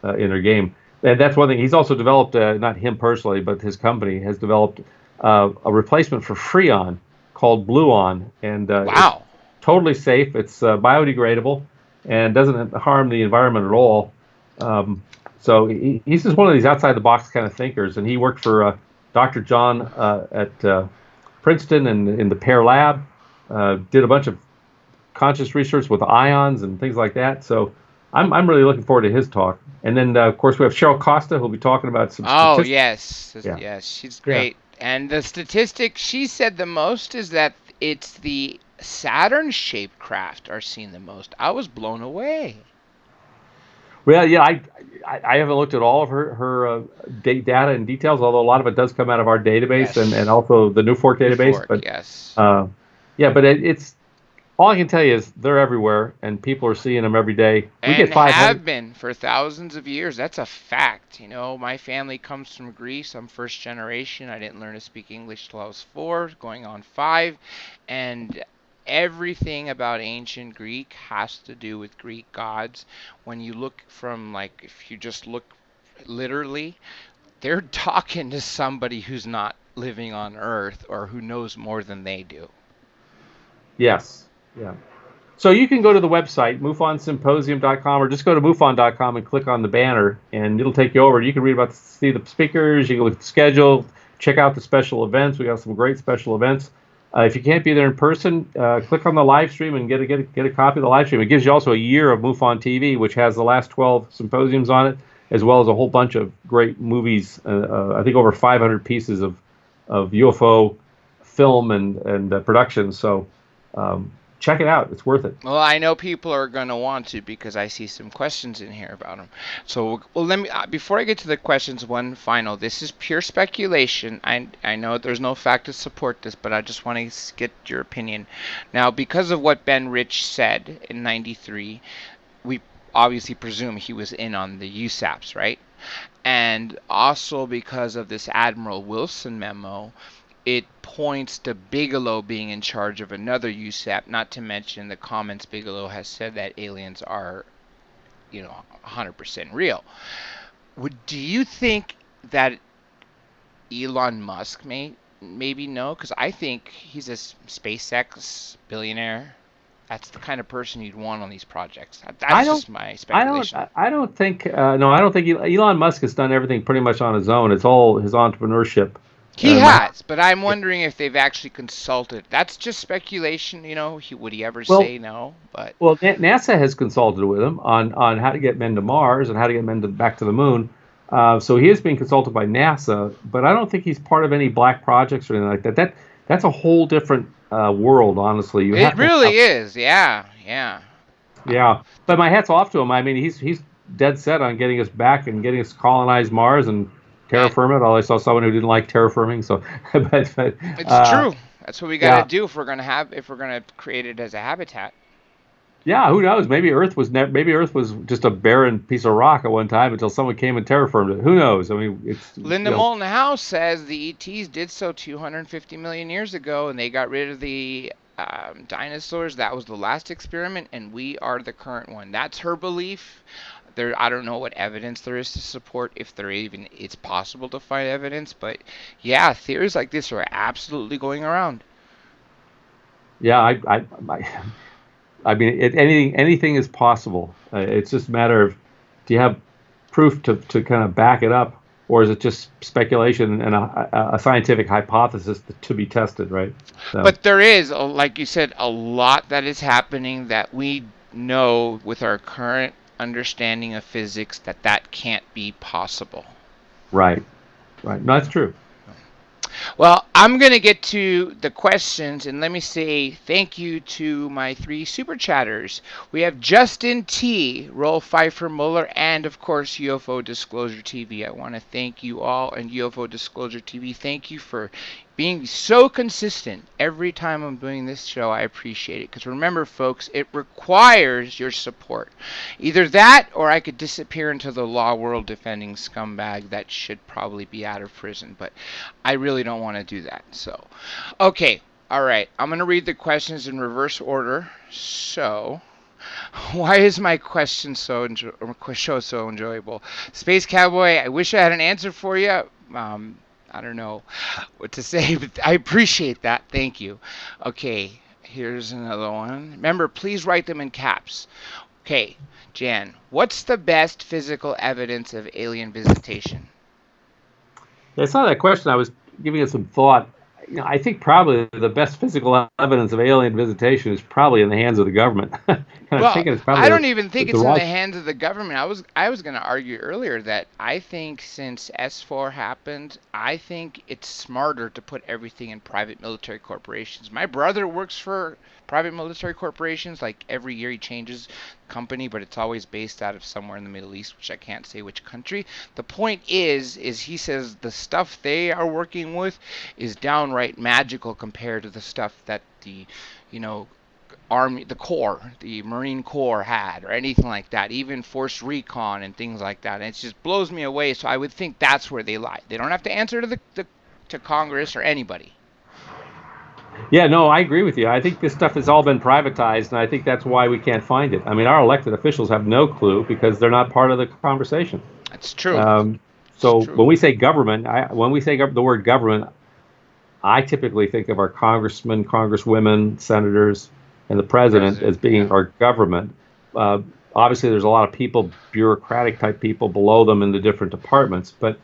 in their game. And that's one thing. He's also developed, not him personally, but his company has developed a replacement for Freon called Bluon. And wow. It's totally safe. It's biodegradable and doesn't harm the environment at all. So he's just one of these outside-the-box kind of thinkers. And he worked for Dr. John at Princeton and in the Pear Lab, did a bunch of conscious research with ions and things like that. So I'm really looking forward to his talk. And then, of course, we have Cheryl Costa, who'll be talking about some statistics. Yes, she's great. Yeah. And the statistic she said the most is that it's the Saturn-shaped craft are seen the most. I was blown away. Well, yeah, I haven't looked at all of her data and details, although a lot of it does come out of our database and also the NUFORC database. NUFORC, but yes. But it's all I can tell you is they're everywhere, and people are seeing them every day. We get 500. Have been for thousands of years. That's a fact. You know, my family comes from Greece. I'm first generation. I didn't learn to speak English till I was 4, going on 5, and everything about ancient Greek has to do with Greek gods. When you look from, like, if you just look literally, they're talking to somebody who's not living on Earth or who knows more than they do. Yes. Yeah. So you can go to the website, MUFONsymposium.com, or just go to MUFON.com and click on the banner, and it'll take you over. You can read about, see the speakers, you can look at the schedule, check out the special events. We got some great special events. If you can't be there in person, click on the live stream and get a copy of the live stream. It gives you also a year of MUFON TV, which has the last 12 symposiums on it, as well as a whole bunch of great movies. I think over 500 pieces of UFO film and production. So check it out. It's worth it. Well, I know people are going to want to because I see some questions in here about them. So, well, let me before I get to the questions, one final. This is pure speculation. I know there's no fact to support this, but I just want to get your opinion. Now, because of what Ben Rich said in '93, we obviously presume he was in on the USAPs, right? And also because of this Admiral Wilson memo, it points to Bigelow being in charge of another USAP, not to mention the comments Bigelow has said that aliens are, 100% real. Do you think that Elon Musk maybe know? Because I think he's a SpaceX billionaire. That's the kind of person you'd want on these projects. I That's don't. just my I don't. speculation. I don't think. No, I don't think Elon Musk has done everything pretty much on his own. It's all his entrepreneurship. He My, has, but I'm wondering if they've actually consulted. That's just speculation, would he ever well, say no? But NASA has consulted with him on how to get men to Mars and how to get men back to the moon. So he is being consulted by NASA, but I don't think he's part of any black projects or anything like that. That's a whole different world, honestly. You it have to really have, is. Yeah, yeah. yeah. But my hat's off to him. I mean, he's dead set on getting us back and getting us to colonize Mars and And terraform it. Although I saw someone who didn't like terraforming, so but it's true. That's what we got to yeah. do if we're gonna create it as a habitat. Yeah, who knows? Maybe Earth was just a barren piece of rock at one time until someone came and terraformed it. Who knows? I mean, it's Linda Moulton House says the ETs did so 250 million years ago, and they got rid of the dinosaurs. That was the last experiment, and we are the current one. That's her belief. I don't know what evidence there is to support if it's possible to find evidence, but yeah, theories like this are absolutely going around. yeah. I mean, anything is possible. It's just a matter of, do you have proof to kind of back it up, or is it just speculation and a scientific hypothesis to be tested, right? So, But there is, like you said, a lot that is happening that we know with our current understanding of physics that can't be possible. right, right. No, that's true. Well, I'm going to get to the questions, and let me say thank you to my 3 super chatters. We have Justin T, Roll Pfeiffer Muller, and of course UFO Disclosure TV. I want to thank you all, and UFO Disclosure TV, thank you for being so consistent every time I'm doing this show. I appreciate it, because remember, folks, it requires your support. Either that, or I could disappear into the law world defending scumbag that should probably be out of prison, but I really don't want to do that. So, okay, all right, I'm going to read the questions in reverse order. So, why is my question show so enjoyable? Space Cowboy, I wish I had an answer for you. I don't know what to say, but I appreciate that. Thank you. Okay, here's another one. Remember, please write them in caps. Okay, Jan, what's the best physical evidence of alien visitation? I saw that question. I was giving it some thought. I think probably the best physical evidence of alien visitation is probably in the hands of the government. And I'm Well, thinking it's probably I don't even think the it's in Rus- the hands of the government. I was going to argue earlier that I think since S4 happened, I think it's smarter to put everything in private military corporations. My brother works for private military corporations. Like every year he changes company, but it's always based out of somewhere in the Middle East, which I can't say which country. The point is he says the stuff they are working with is downright magical compared to the stuff that the, Army, the Marine Corps had, or anything like that, even Force Recon and things like that. And it just blows me away. So I would think that's where they lie. They don't have to answer to Congress or anybody. Yeah, no, I agree with you. I think this stuff has all been privatized, and I think that's why we can't find it. I mean, our elected officials have no clue because they're not part of the conversation. That's true. So when we say government, the word government, I typically think of our congressmen, congresswomen, senators, and the president as being our government. Obviously, there's a lot of people, bureaucratic type people below them in the different departments, but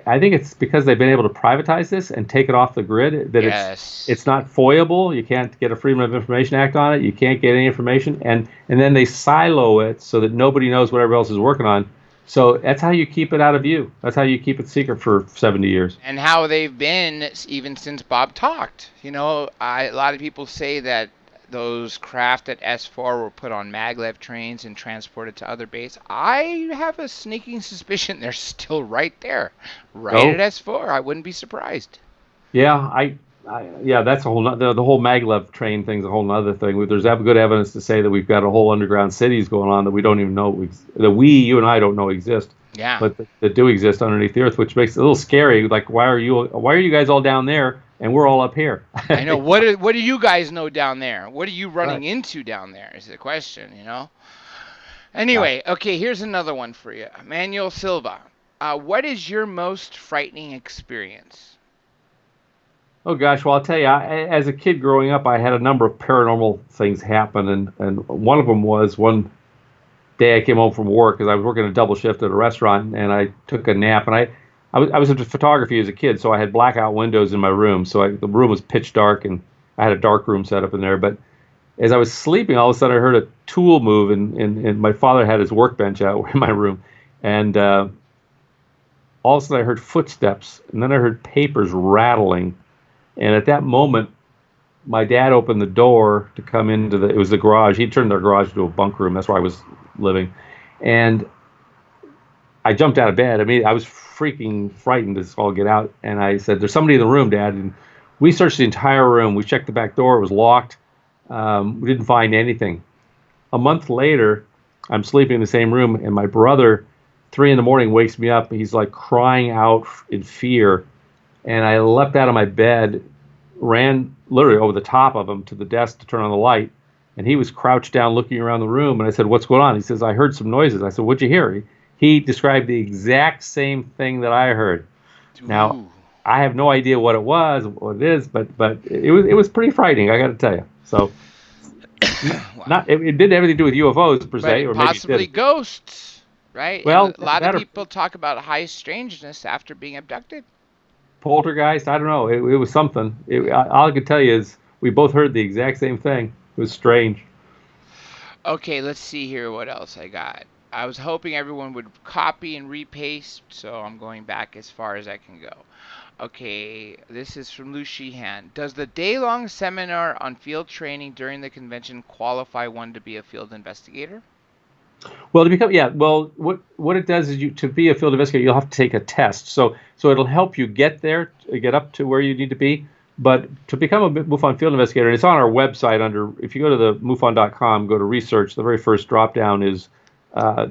I think it's because they've been able to privatize this and take it off the grid that it's not foiable. You can't get a Freedom of Information Act on it. You can't get any information, and then they silo it so that nobody knows what everybody else is working on. So that's how you keep it out of view. That's how you keep it secret for 70 years. And how they've been even since Bob talked. A lot of people say that those craft at S4 were put on maglev trains and transported to other bases. I have a sneaking suspicion they're still right there, at S4. I wouldn't be surprised. Yeah, that's a whole the whole maglev train thing's a whole other thing. There's good evidence to say that we've got a whole underground cities going on that we don't even know you and I don't know exist. Yeah. But that do exist underneath the earth, which makes it a little scary. Like, why are you guys all down there and we're all up here. I know. What do you guys know down there? What are you running Right. into down there is the question, you know? Yeah. Anyway, okay, here's another one for you. Manuel Silva. What is your most frightening experience? Oh gosh, well I'll tell you, as a kid growing up, I had a number of paranormal things happen, and one of them was one day I came home from work because I was working a double shift at a restaurant, and I took a nap, and I was into photography as a kid, so I had blackout windows in my room, so the room was pitch dark, and I had a dark room set up in there. But as I was sleeping, all of a sudden I heard a tool move, and my father had his workbench out in my room, and all of a sudden I heard footsteps, and then I heard papers rattling, and at that moment my dad opened the door to come into it was the garage. He turned their garage into a bunk room. That's where I was living. And I jumped out of bed. I mean, I was freaking frightened as all get out. And I said, "There's somebody in the room, Dad." And we searched the entire room. We checked the back door. It was locked. We didn't find anything. A month later, I'm sleeping in the same room, and my brother, 3 in the morning, wakes me up. He's like crying out in fear. And I leapt out of my bed, ran literally over the top of him to the desk to turn on the light, and he was crouched down looking around the room. And I said, "What's going on?" He says, "I heard some noises." I said, "What'd you hear?" He described the exact same thing that I heard. Now, Ooh. I have no idea what it was, what it is, but it was pretty frightening, I got to tell you. So, Wow. not it didn't have anything to do with UFOs per se, But or maybe it possibly did. ghosts, right? And Well, a lot of that or people talk about high strangeness after being abducted. poltergeist, I don't know. It was something. All I could tell you is we both heard the exact same thing. It was strange. Okay, let's see here what else I got. I was hoping everyone would copy and repaste, so I'm going back as far as I can go. Okay, this is from Lou Sheehan. Does the day-long seminar on field training during the convention qualify one to be a field investigator? Well, to become yeah, well, what it does is you to be a field investigator, you'll have to take a test. So it'll help you get there, get up to where you need to be. But to become a MUFON field investigator, and it's on our website under if you go to the MUFON.com, go to research, the very first drop down is uh,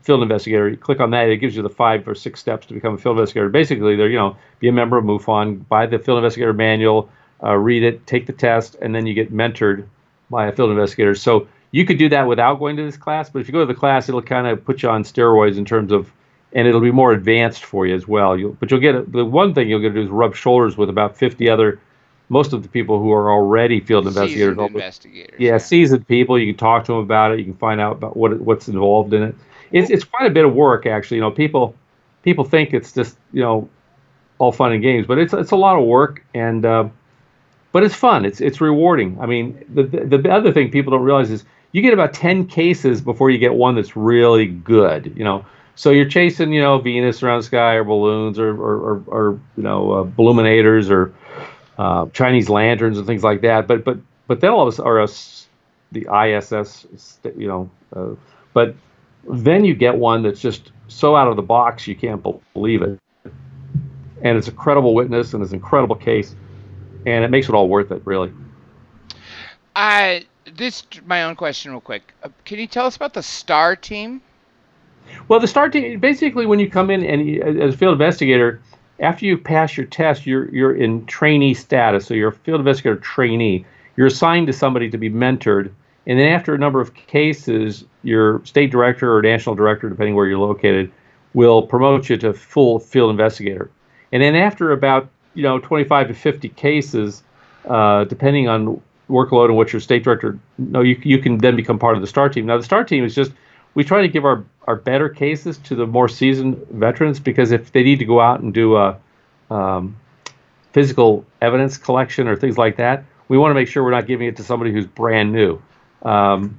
field investigator. You click on that, it gives you the 5 or 6 steps to become a field investigator. Basically, they're be a member of MUFON, buy the field investigator manual, read it, take the test, and then you get mentored by a field investigator. So you could do that without going to this class, but if you go to the class, it'll kind of put you on steroids in terms of, and it'll be more advanced for you as well. But you'll get the one thing you'll get to do is rub shoulders with about 50 other, most of the people who are already field investigators. Seasoned investigators, Yeah, yeah. seasoned people. You can talk to them about it. You can find out about what's involved in it. It's quite a bit of work actually. People think it's just all fun and games, but it's a lot of work, and but it's fun. It's rewarding. I mean, the other thing people don't realize is you get about 10 cases before you get one that's really good. So you're chasing Venus around the sky, or balloons, or Illuminators, or Chinese lanterns and things like that. But then all of us are the ISS, but then you get one that's just so out of the box you can't believe it, and it's a credible witness and it's an incredible case, and it makes it all worth it, really. This my own question, real quick. Can you tell us about the STAR team? Well, the start team basically when you come in and as a field investigator, after you pass your test, you're in trainee status, so you're a field investigator trainee. You're assigned to somebody to be mentored, and then after a number of cases, your state director or national director, depending where you're located, will promote you to full field investigator. And then after about 25 to 50 cases, depending on workload and what your state director, no, you can then become part of the STAR team. Now the STAR team is just we try to give our better cases to the more seasoned veterans, because if they need to go out and do a physical evidence collection or things like that, we want to make sure we're not giving it to somebody who's brand new. And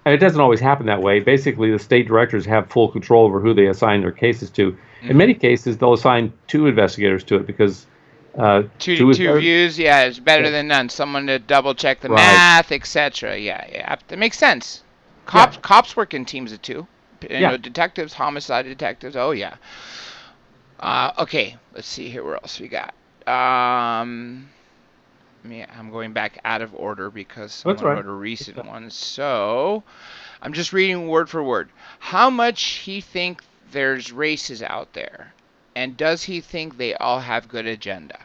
it doesn't always happen that way. Basically, the state directors have full control over who they assign their cases to. In Mm-hmm. many cases, they'll assign 2 investigators to it because Two views, yeah, it's better yeah, than none. Someone to double check the right, math, etc. Yeah, yeah, that makes sense. yeah, Cops work in teams of 2. yeah. Detectives, homicide detectives. Oh yeah. Okay, let's see here. What else we got? I'm going back out of order because That's someone right. wrote a recent one. So I'm just reading word for word. How much he think there's races out there, and does he think they all have good agenda?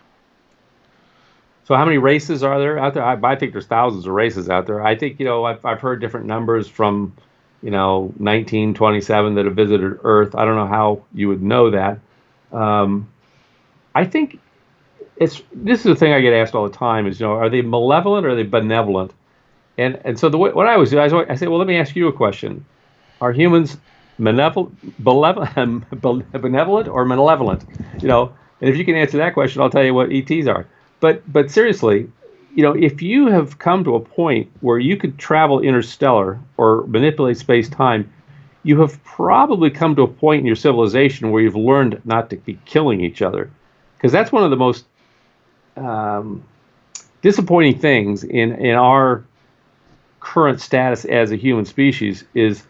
So how many races are there out there? I think there's thousands of races out there. I think, I've heard different numbers from, 1927 that have visited Earth. I don't know how you would know that. Um, I think this is the thing I get asked all the time is, are they malevolent or are they benevolent? And so what I always do, I say, well, let me ask you a question. Are humans benevolent or malevolent? And if you can answer that question, I'll tell you what ETs are. But seriously, if you have come to a point where you could travel interstellar or manipulate space time, you have probably come to a point in your civilization where you've learned not to be killing each other, because that's one of the most disappointing things in our current status as a human species is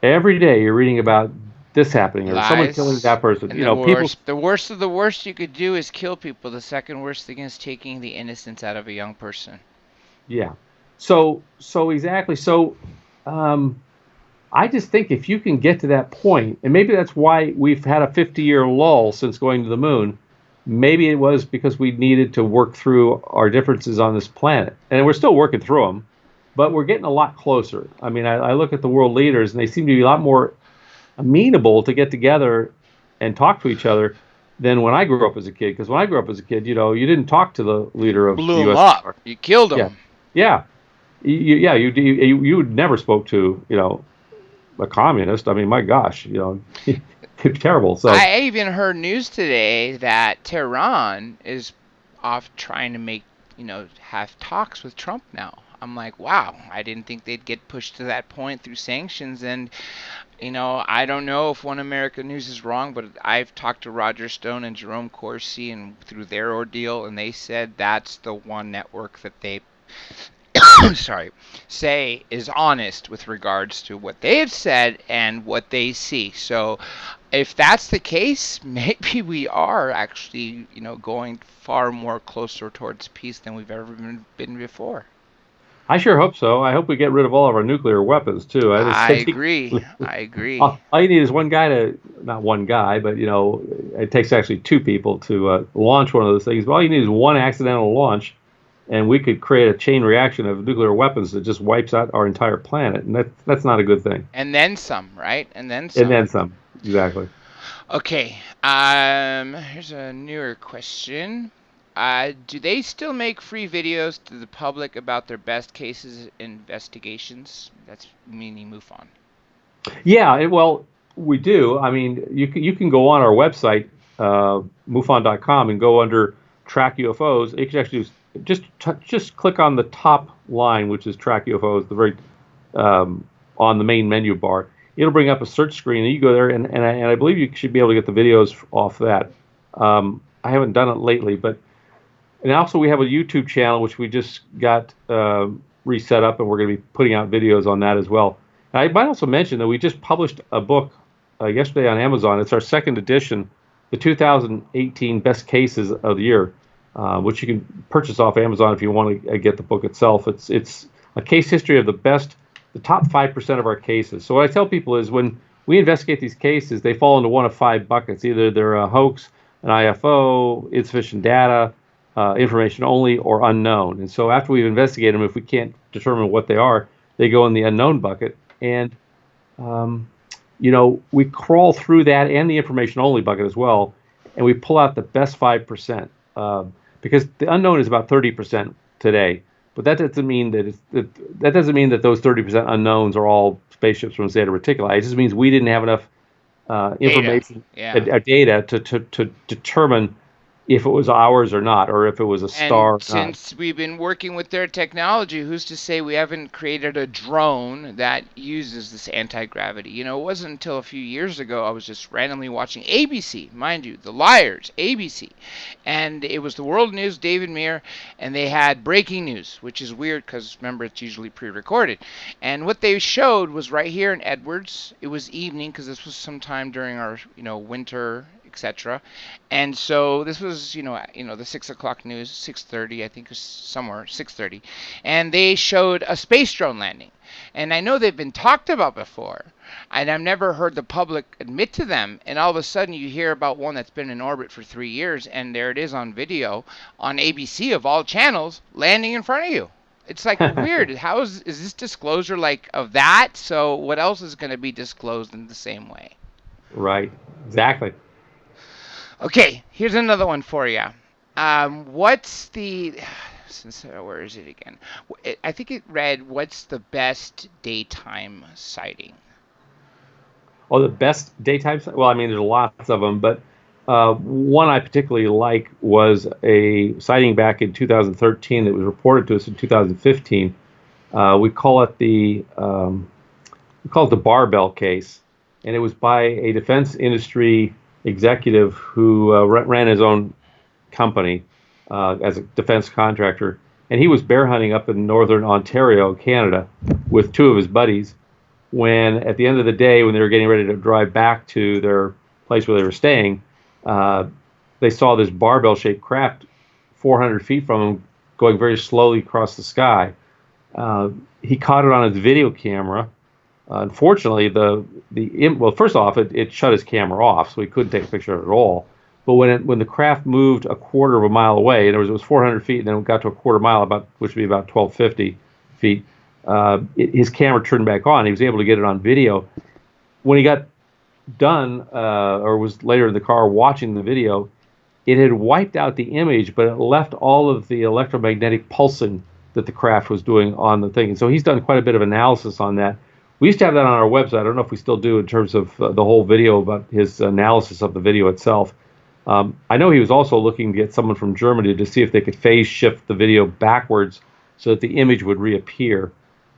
every day you're reading about this happening or someone killing Lies. that person. And the People. worst of the worst you could do is kill people. The second worst thing is taking the innocence out of a young person. Yeah. So exactly. So I just think if you can get to that point, and maybe that's why we've had a 50-year lull since going to the moon. Maybe it was because we needed to work through our differences on this planet, and we're still working through them, but we're getting a lot closer. I mean, I look at the world leaders, and they seem to be a lot more amenable to get together and talk to each other than when I grew up as a kid. Because when I grew up as a kid, you didn't talk to the leader of Blew the him U.S. up. You killed Yeah, him. yeah, you never spoke to a communist. I mean, my gosh, terrible. So I even heard news today that Tehran is off trying to make, have talks with Trump now. I'm like, wow, I didn't think they'd get pushed to that point through sanctions. And, I don't know if One America News is wrong, but I've talked to Roger Stone and Jerome Corsi and through their ordeal, and they said that's the one network that they sorry, say is honest with regards to what they have said and what they see. So if that's the case, maybe we are actually, going far more closer towards peace than we've ever been before. I sure hope so. I hope we get rid of all of our nuclear weapons too. I I think agree. I agree. all you need is one guy not one guy, but it takes actually two people to launch one of those things. But all you need is one accidental launch, and we could create a chain reaction of nuclear weapons that just wipes out our entire planet, and that's not a good thing. And then some, right? And then And some. then some, exactly. Okay. Here's a newer question. Do they still make free videos to the public about their best cases investigations? That's meaning MUFON. Yeah, well, we do. I mean, you can go on our website, MUFON.com, and go under Track UFOs. You can actually just click on the top line, which is Track UFOs, the very on the main menu bar. It'll bring up a search screen, and you go there, and I believe you should be able to get the videos off that. I haven't done it lately, and also we have a YouTube channel which we just got reset up, and we're going to be putting out videos on that as well. And I might also mention that we just published a book yesterday on Amazon. It's our second edition, the 2018 Best Cases of the Year, which you can purchase off Amazon if you want to get the book itself. It's a case history of the top 5% of our cases. So what I tell people is when we investigate these cases, they fall into one of 5 buckets. Either they're a hoax, an IFO, insufficient data, information only, or unknown. And so after we've investigated them, if we can't determine what they are, they go in the unknown bucket. And, we crawl through that and the information only bucket as well, and we pull out the best 5%. Because the unknown is about 30% today. But that doesn't mean that doesn't mean that those 30% unknowns are all spaceships from Zeta Reticuli. It just means we didn't have enough information, data to determine if it was ours or not, or if it was a star or And since we've been working with their technology, who's to say we haven't created a drone that uses this anti-gravity? It wasn't until a few years ago I was just randomly watching ABC, mind you, The Liars, ABC. And it was the World News, David Meir, and they had breaking news, which is weird because, remember, it's usually pre-recorded. And what they showed was right here in Edwards. It was evening because this was sometime during our, winter etc. And so this was, the 6 o'clock news, 6:30, I think it was somewhere 6:30, and they showed a space drone landing. And I know they've been talked about before, and I've never heard the public admit to them. And all of a sudden, you hear about one that's been in orbit for 3 years, and there it is on video on ABC of all channels, landing in front of you. It's like weird. How is this disclosure like of that? So what else is going to be disclosed in the same way? Right. Exactly. Okay, here's another one for you. What's the where is it again? I think it read, "What's the best daytime sighting?" Oh, the best daytime. Well, I mean, there's lots of them, but one I particularly like was a sighting back in 2013 that was reported to us in 2015. We call it the barbell case, and it was by a defense industry executive who ran his own company as a defense contractor, and he was bear hunting up in northern Ontario, Canada, with two of his buddies. When at the end of the day, when they were getting ready to drive back to their place where they were staying, they saw this barbell-shaped craft 400 feet from them going very slowly across the sky. He caught it on his video camera. Unfortunately, well, first off, it shut his camera off, so he couldn't take a picture of it at all. But when the craft moved a quarter of a mile away, and it was 400 feet, and then it got to a quarter mile, which would be about 1250 feet, his camera turned back on. He was able to get it on video. When he got done, or was later in the car watching the video, it had wiped out the image, but it left all of the electromagnetic pulsing that the craft was doing on the thing. And so he's done quite a bit of analysis on that. We used to have that on our website. I don't know if we still do in terms of the whole video about his analysis of the video itself. I know he was also looking to get someone from Germany to see if they could phase shift the video backwards so that the image would reappear.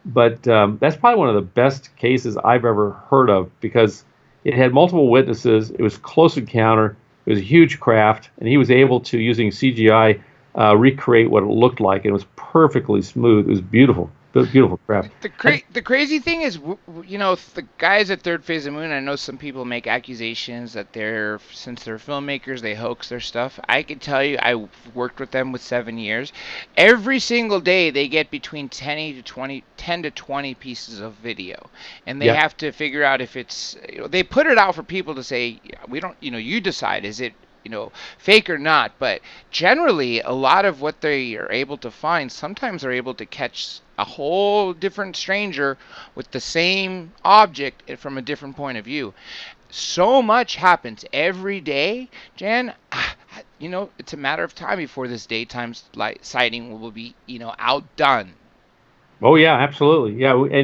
But that's probably one of the best cases I've ever heard of, because it had multiple witnesses. It was a close encounter. It was a huge craft, and he was able to, using CGI, recreate what it looked like. And it was perfectly smooth. It was beautiful. Beautiful craft. The crazy thing is, the guys at Third Phase of the Moon, I know some people make accusations that since they're filmmakers, they hoax their stuff. I can tell you, I worked with them with 7 years. Every single day, they get between 10 to 20 pieces of video. And they have to figure out if it's, they put it out for people to say, we don't, you decide, is it, fake or not. But generally, a lot of what they are able to find, sometimes they're able to catch a whole different stranger with the same object from a different point of view. So much happens every day, Jan. It's a matter of time before this daytime sighting will be, outdone. Oh yeah, absolutely. Yeah,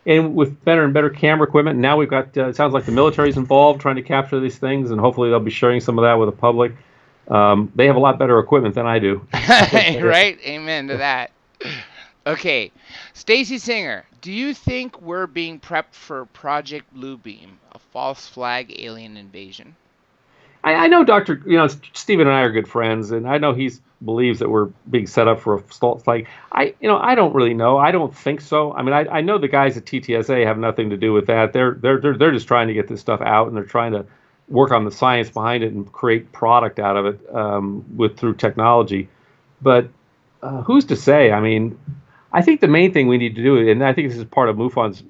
and with better and better camera equipment, now we've got, it sounds like the military's involved trying to capture these things, and hopefully they'll be sharing some of that with the public. They have a lot better equipment than I do. Right? Amen to that. Okay. Stacy Singer, do you think we're being prepped for Project Bluebeam, a false flag alien invasion? I know Dr. Stephen and I are good friends, and I know he believes that we're being set up for a false flag. I don't really know. I don't think so. I mean, I know the guys at TTSA have nothing to do with that. They're just trying to get this stuff out, and they're trying to work on the science behind it and create product out of it through technology. But who's to say? I mean, I think the main thing we need to do, and I think this is part of MUFON's,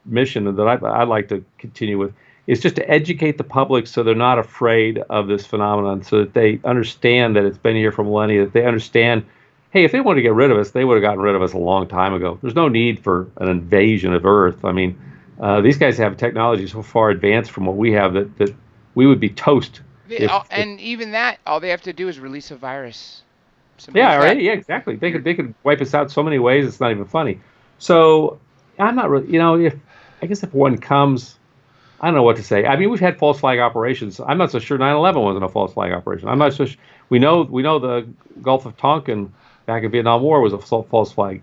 mission that I'd like to continue with, is just to educate the public so they're not afraid of this phenomenon, so that they understand that it's been here for millennia, that they understand, hey, if they wanted to get rid of us, they would have gotten rid of us a long time ago. There's no need for an invasion of Earth. I mean, these guys have technology so far advanced from what we have that we would be toast. And even that, all they have to do is release a virus. Yeah, right. Yeah, exactly. They could wipe us out so many ways. It's not even funny. So I'm not really, if one comes, I don't know what to say. I mean, we've had false flag operations. I'm not so sure 9/11 wasn't a false flag operation. I'm not so sure. We know the Gulf of Tonkin back in Vietnam War was a false flag.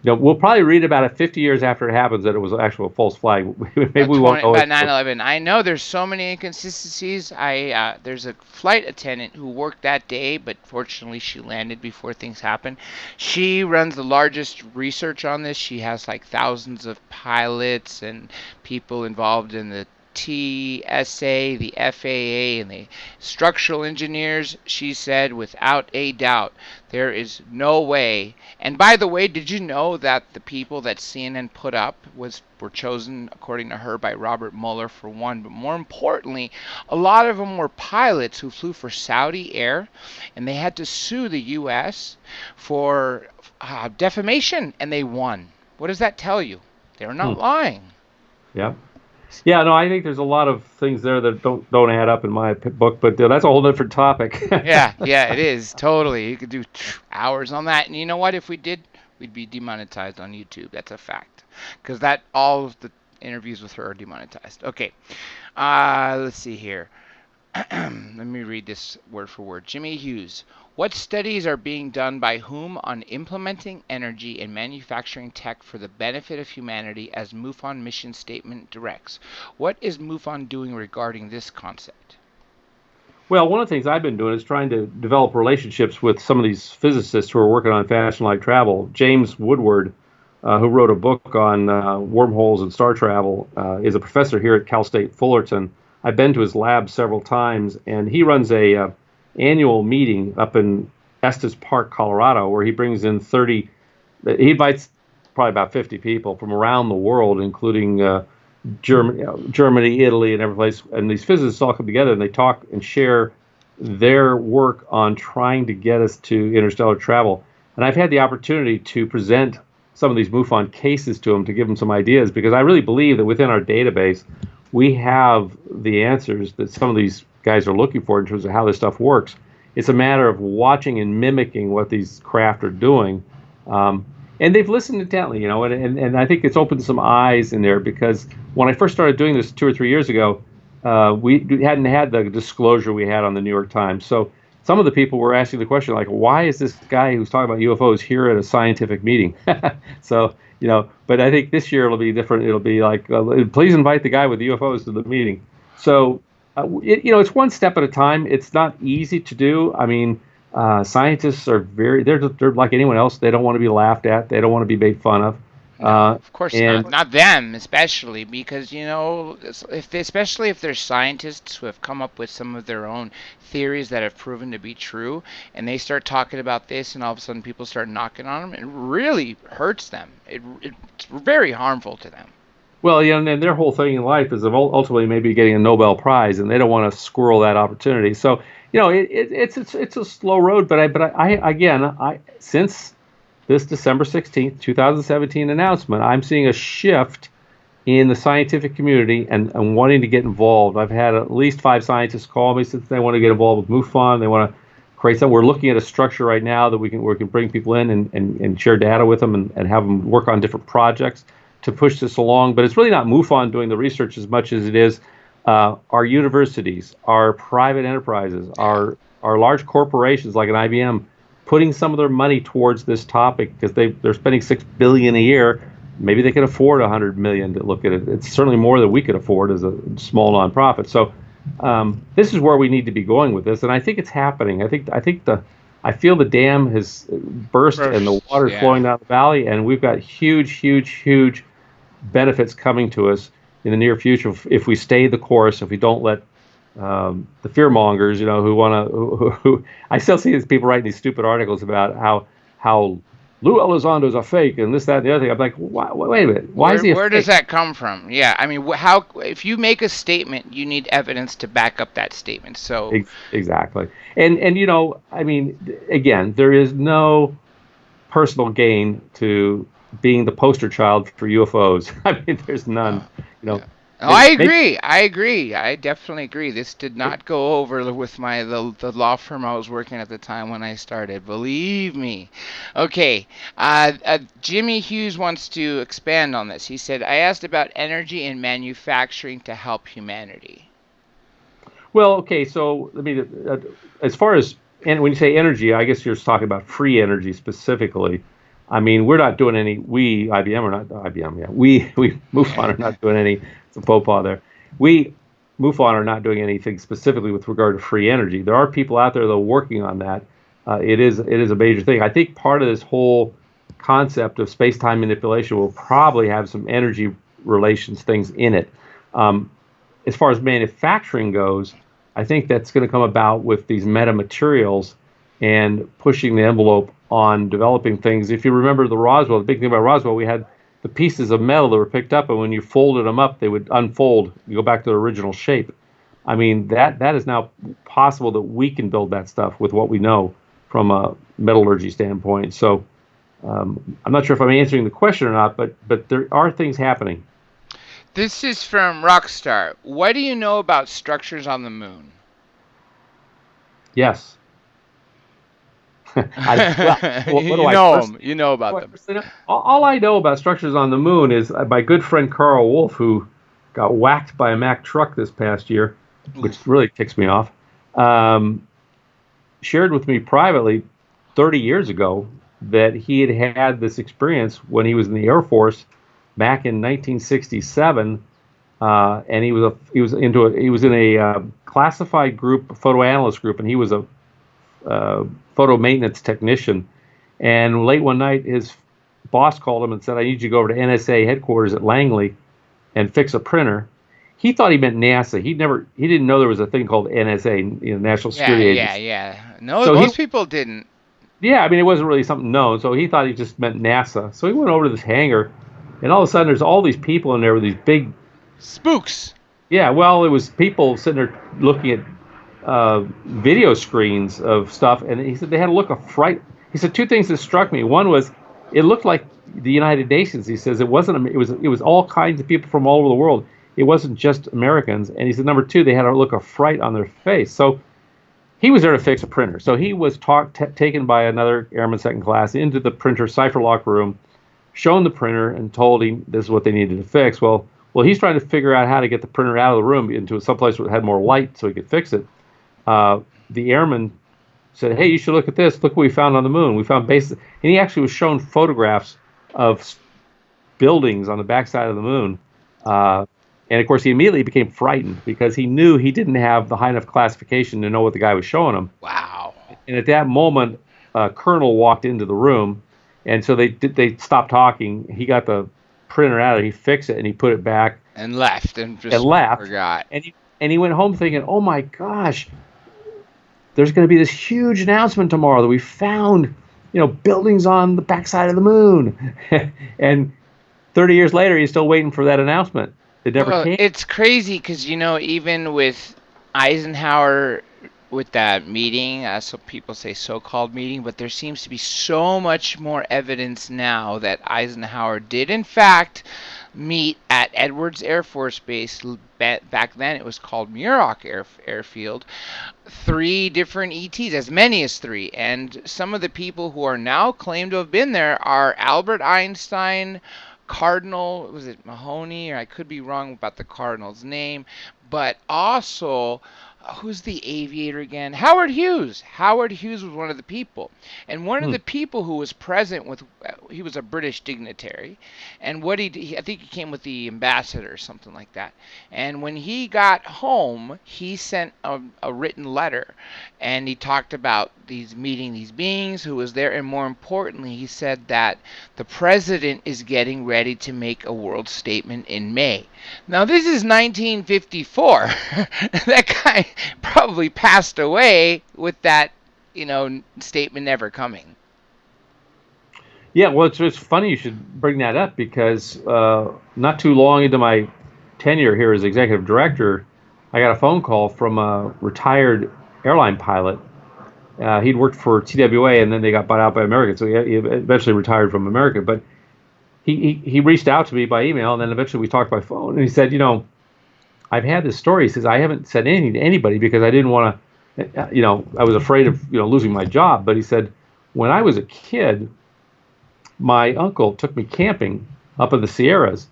We'll probably read about it 50 years after it happens that it was actually a false flag. Maybe we won't know about 9/11. I know there's so many inconsistencies. There's a flight attendant who worked that day, but fortunately she landed before things happened. She runs the largest research on this. She has like thousands of pilots and people involved in the NTSA, the FAA, and the structural engineers, she said without a doubt, there is no way. And by the way, did you know that the people that CNN put up were chosen, according to her, by Robert Mueller for one? But more importantly, a lot of them were pilots who flew for Saudi Air, and they had to sue the U.S. for defamation, and they won. What does that tell you? They're not lying. Yeah. Yeah, no, I think there's a lot of things there that don't add up in my book, but that's a whole different topic. Yeah, it is. Totally. You could do hours on that. And you know what? If we did, we'd be demonetized on YouTube. That's a fact. Because all of the interviews with her are demonetized. Okay. Let's see here. Let me read this word for word. Jimmy Hughes. What studies are being done by whom on implementing energy and manufacturing tech for the benefit of humanity as MUFON mission statement directs? What is MUFON doing regarding this concept? Well, one of the things I've been doing is trying to develop relationships with some of these physicists who are working on fast and light travel. James Woodward, who wrote a book on wormholes and star travel, is a professor here at Cal State Fullerton. I've been to his lab several times, and he runs a annual meeting up in Estes Park, Colorado, where he brings in he invites probably about 50 people from around the world, including Germany, Italy, and every place. And these physicists all come together and they talk and share their work on trying to get us to interstellar travel. And I've had the opportunity to present some of these MUFON cases to them to give them some ideas, because I really believe that within our database, we have the answers that some of these guys are looking for in terms of how this stuff works. It's a matter of watching and mimicking what these craft are doing. And they've listened intently, and I think it's opened some eyes in there, because when I first started doing this 2 or 3 years ago, we hadn't had the disclosure we had on the New York Times. So some of the people were asking the question, like, why is this guy who's talking about UFOs here at a scientific meeting? So, but I think this year it'll be different. It'll be like, please invite the guy with the UFOs to the meeting. So, it's one step at a time. It's not easy to do. I mean, scientists are they're like anyone else. They don't want to be laughed at. They don't want to be made fun of. No, of course not them, especially, because especially if there's scientists who have come up with some of their own theories that have proven to be true, and they start talking about this, and all of a sudden people start knocking on them, it really hurts them. It's very harmful to them. Well, and their whole thing in life is ultimately maybe getting a Nobel Prize, and they don't want to squirrel that opportunity. So, it's a slow road. But I since this December 16th, 2017 announcement, I'm seeing a shift in the scientific community and wanting to get involved. I've had at least 5 scientists call me since they want to get involved with MUFON. They want to create something. We're looking at a structure right now that we can bring people in and share data with them and have them work on different projects to push this along. But it's really not MUFON doing the research as much as it is our universities, our private enterprises, our large corporations like an IBM, putting some of their money towards this topic, because they're spending $6 billion a year. Maybe they can afford $100 million to look at it. It's certainly more than we could afford as a small nonprofit. So this is where we need to be going with this, and I think it's happening. I feel the dam has burst and the water's flowing down the valley, and we've got huge benefits coming to us in the near future if we stay the course, if we don't let the fearmongers, who want to, who I still see these people writing these stupid articles about how Lou Elizondo's a fake and this, that, and the other thing. I'm like, wait a minute, why is he a fake? Where does that come from? Yeah, I mean, how if you make a statement, you need evidence to back up that statement. So exactly, and I mean, again, there is no personal gain to being the poster child for UFOs. I mean, there's none. Yeah. I agree. I definitely agree. This did not go over with the law firm I was working at the time when I started. Believe me. Okay. Jimmy Hughes wants to expand on this. He said, I asked about energy and manufacturing to help humanity. Well, okay. So let me, as far as, and when you say energy, I guess you're just talking about free energy specifically. I mean, we're not doing any, IBM are not, IBM, yeah. We MUFON are not doing any, it's a faux pas there. We, MUFON, are not doing anything specifically with regard to free energy. There are people out there, though, working on that. It is a major thing. I think part of this whole concept of space-time manipulation will probably have some energy relations things in it. as far as manufacturing goes, I think that's going to come about with these metamaterials and pushing the envelope on developing things. If you remember the big thing about Roswell, we had the pieces of metal that were picked up, and when you folded them up, they would unfold. You go back to the original shape. I mean, that is now possible that we can build that stuff with what we know from a metallurgy standpoint. So I'm not sure if I'm answering the question or not, but there are things happening. This is from Rockstar. What do you know about structures on the moon? Yes. What You do I know personally them. You know about them. know? All I know about structures on the moon is my good friend Carl Wolf, who got whacked by a Mack truck this past year, which really ticks me off, shared with me privately 30 years ago that he had this experience when he was in the Air Force back in 1967, and he was in a classified group, photo analyst group, and he was a photo maintenance technician. And late one night, his boss called him and said, "I need you to go over to NSA headquarters at Langley and fix a printer." He thought he meant NASA. He didn't know there was a thing called NSA, National Security Agency. Yeah. No, So most people didn't. yeah, I mean, it wasn't really something known. So he thought he just meant NASA. So he went over to this hangar, and all of a sudden, there's all these people in there with these big spooks. Yeah, well, it was people sitting there looking at video screens of stuff, and he said they had a look of fright. He said two things that struck me. One was it looked like the United Nations. He says it wasn't. It was all kinds of people from all over the world. It wasn't just Americans. And he said number two, they had a look of fright on their face. So he was there to fix a printer. So he was taken by another airman second class into the printer cipher lock room, shown the printer, and told him this is what they needed to fix. Well, he's trying to figure out how to get the printer out of the room into someplace that had more light so he could fix it. The airman said, "Hey, you should look at this. Look what we found on the moon. We found bases." And he actually was shown photographs of buildings on the backside of the moon. And of course, he immediately became frightened because he knew he didn't have the high enough classification to know what the guy was showing him. Wow. And at that moment, a colonel walked into the room, and so they stopped talking. He got the printer out, he fixed it, and he put it back. And left, and forgot. And he went home thinking, "Oh my gosh, there's going to be this huge announcement tomorrow that we found, buildings on the backside of the moon." And 30 years later, he's still waiting for that announcement. It never came. It's crazy because, even with Eisenhower, with that meeting, so people say so-called meeting, but there seems to be so much more evidence now that Eisenhower did, in fact, meet at Edwards Air Force Base. Back then it was called Muroc Airfield. 3 different ETs, as many as 3. And some of the people who are now claimed to have been there are Albert Einstein, Cardinal, was it Mahoney, or I could be wrong about the Cardinal's name, but also, who's the aviator again? Howard Hughes. Howard Hughes was one of the people. And one of the people who was present with, he was a British dignitary, and I think he came with the ambassador or something like that. And when he got home, he sent a written letter, and he talked about meeting these beings who was there, and more importantly, he said that the president is getting ready to make a world statement in May. Now, this is 1954. That guy probably passed away with that, statement never coming. Yeah, well, it's funny you should bring that up because not too long into my tenure here as executive director, I got a phone call from a retired airline pilot. He'd worked for TWA, and then they got bought out by American, so he eventually retired from American. But he reached out to me by email, and then eventually we talked by phone. And he said, I've had this story. He says, I haven't said anything to anybody because I didn't want to, I was afraid of, losing my job. But he said, when I was a kid, my uncle took me camping up in the Sierras,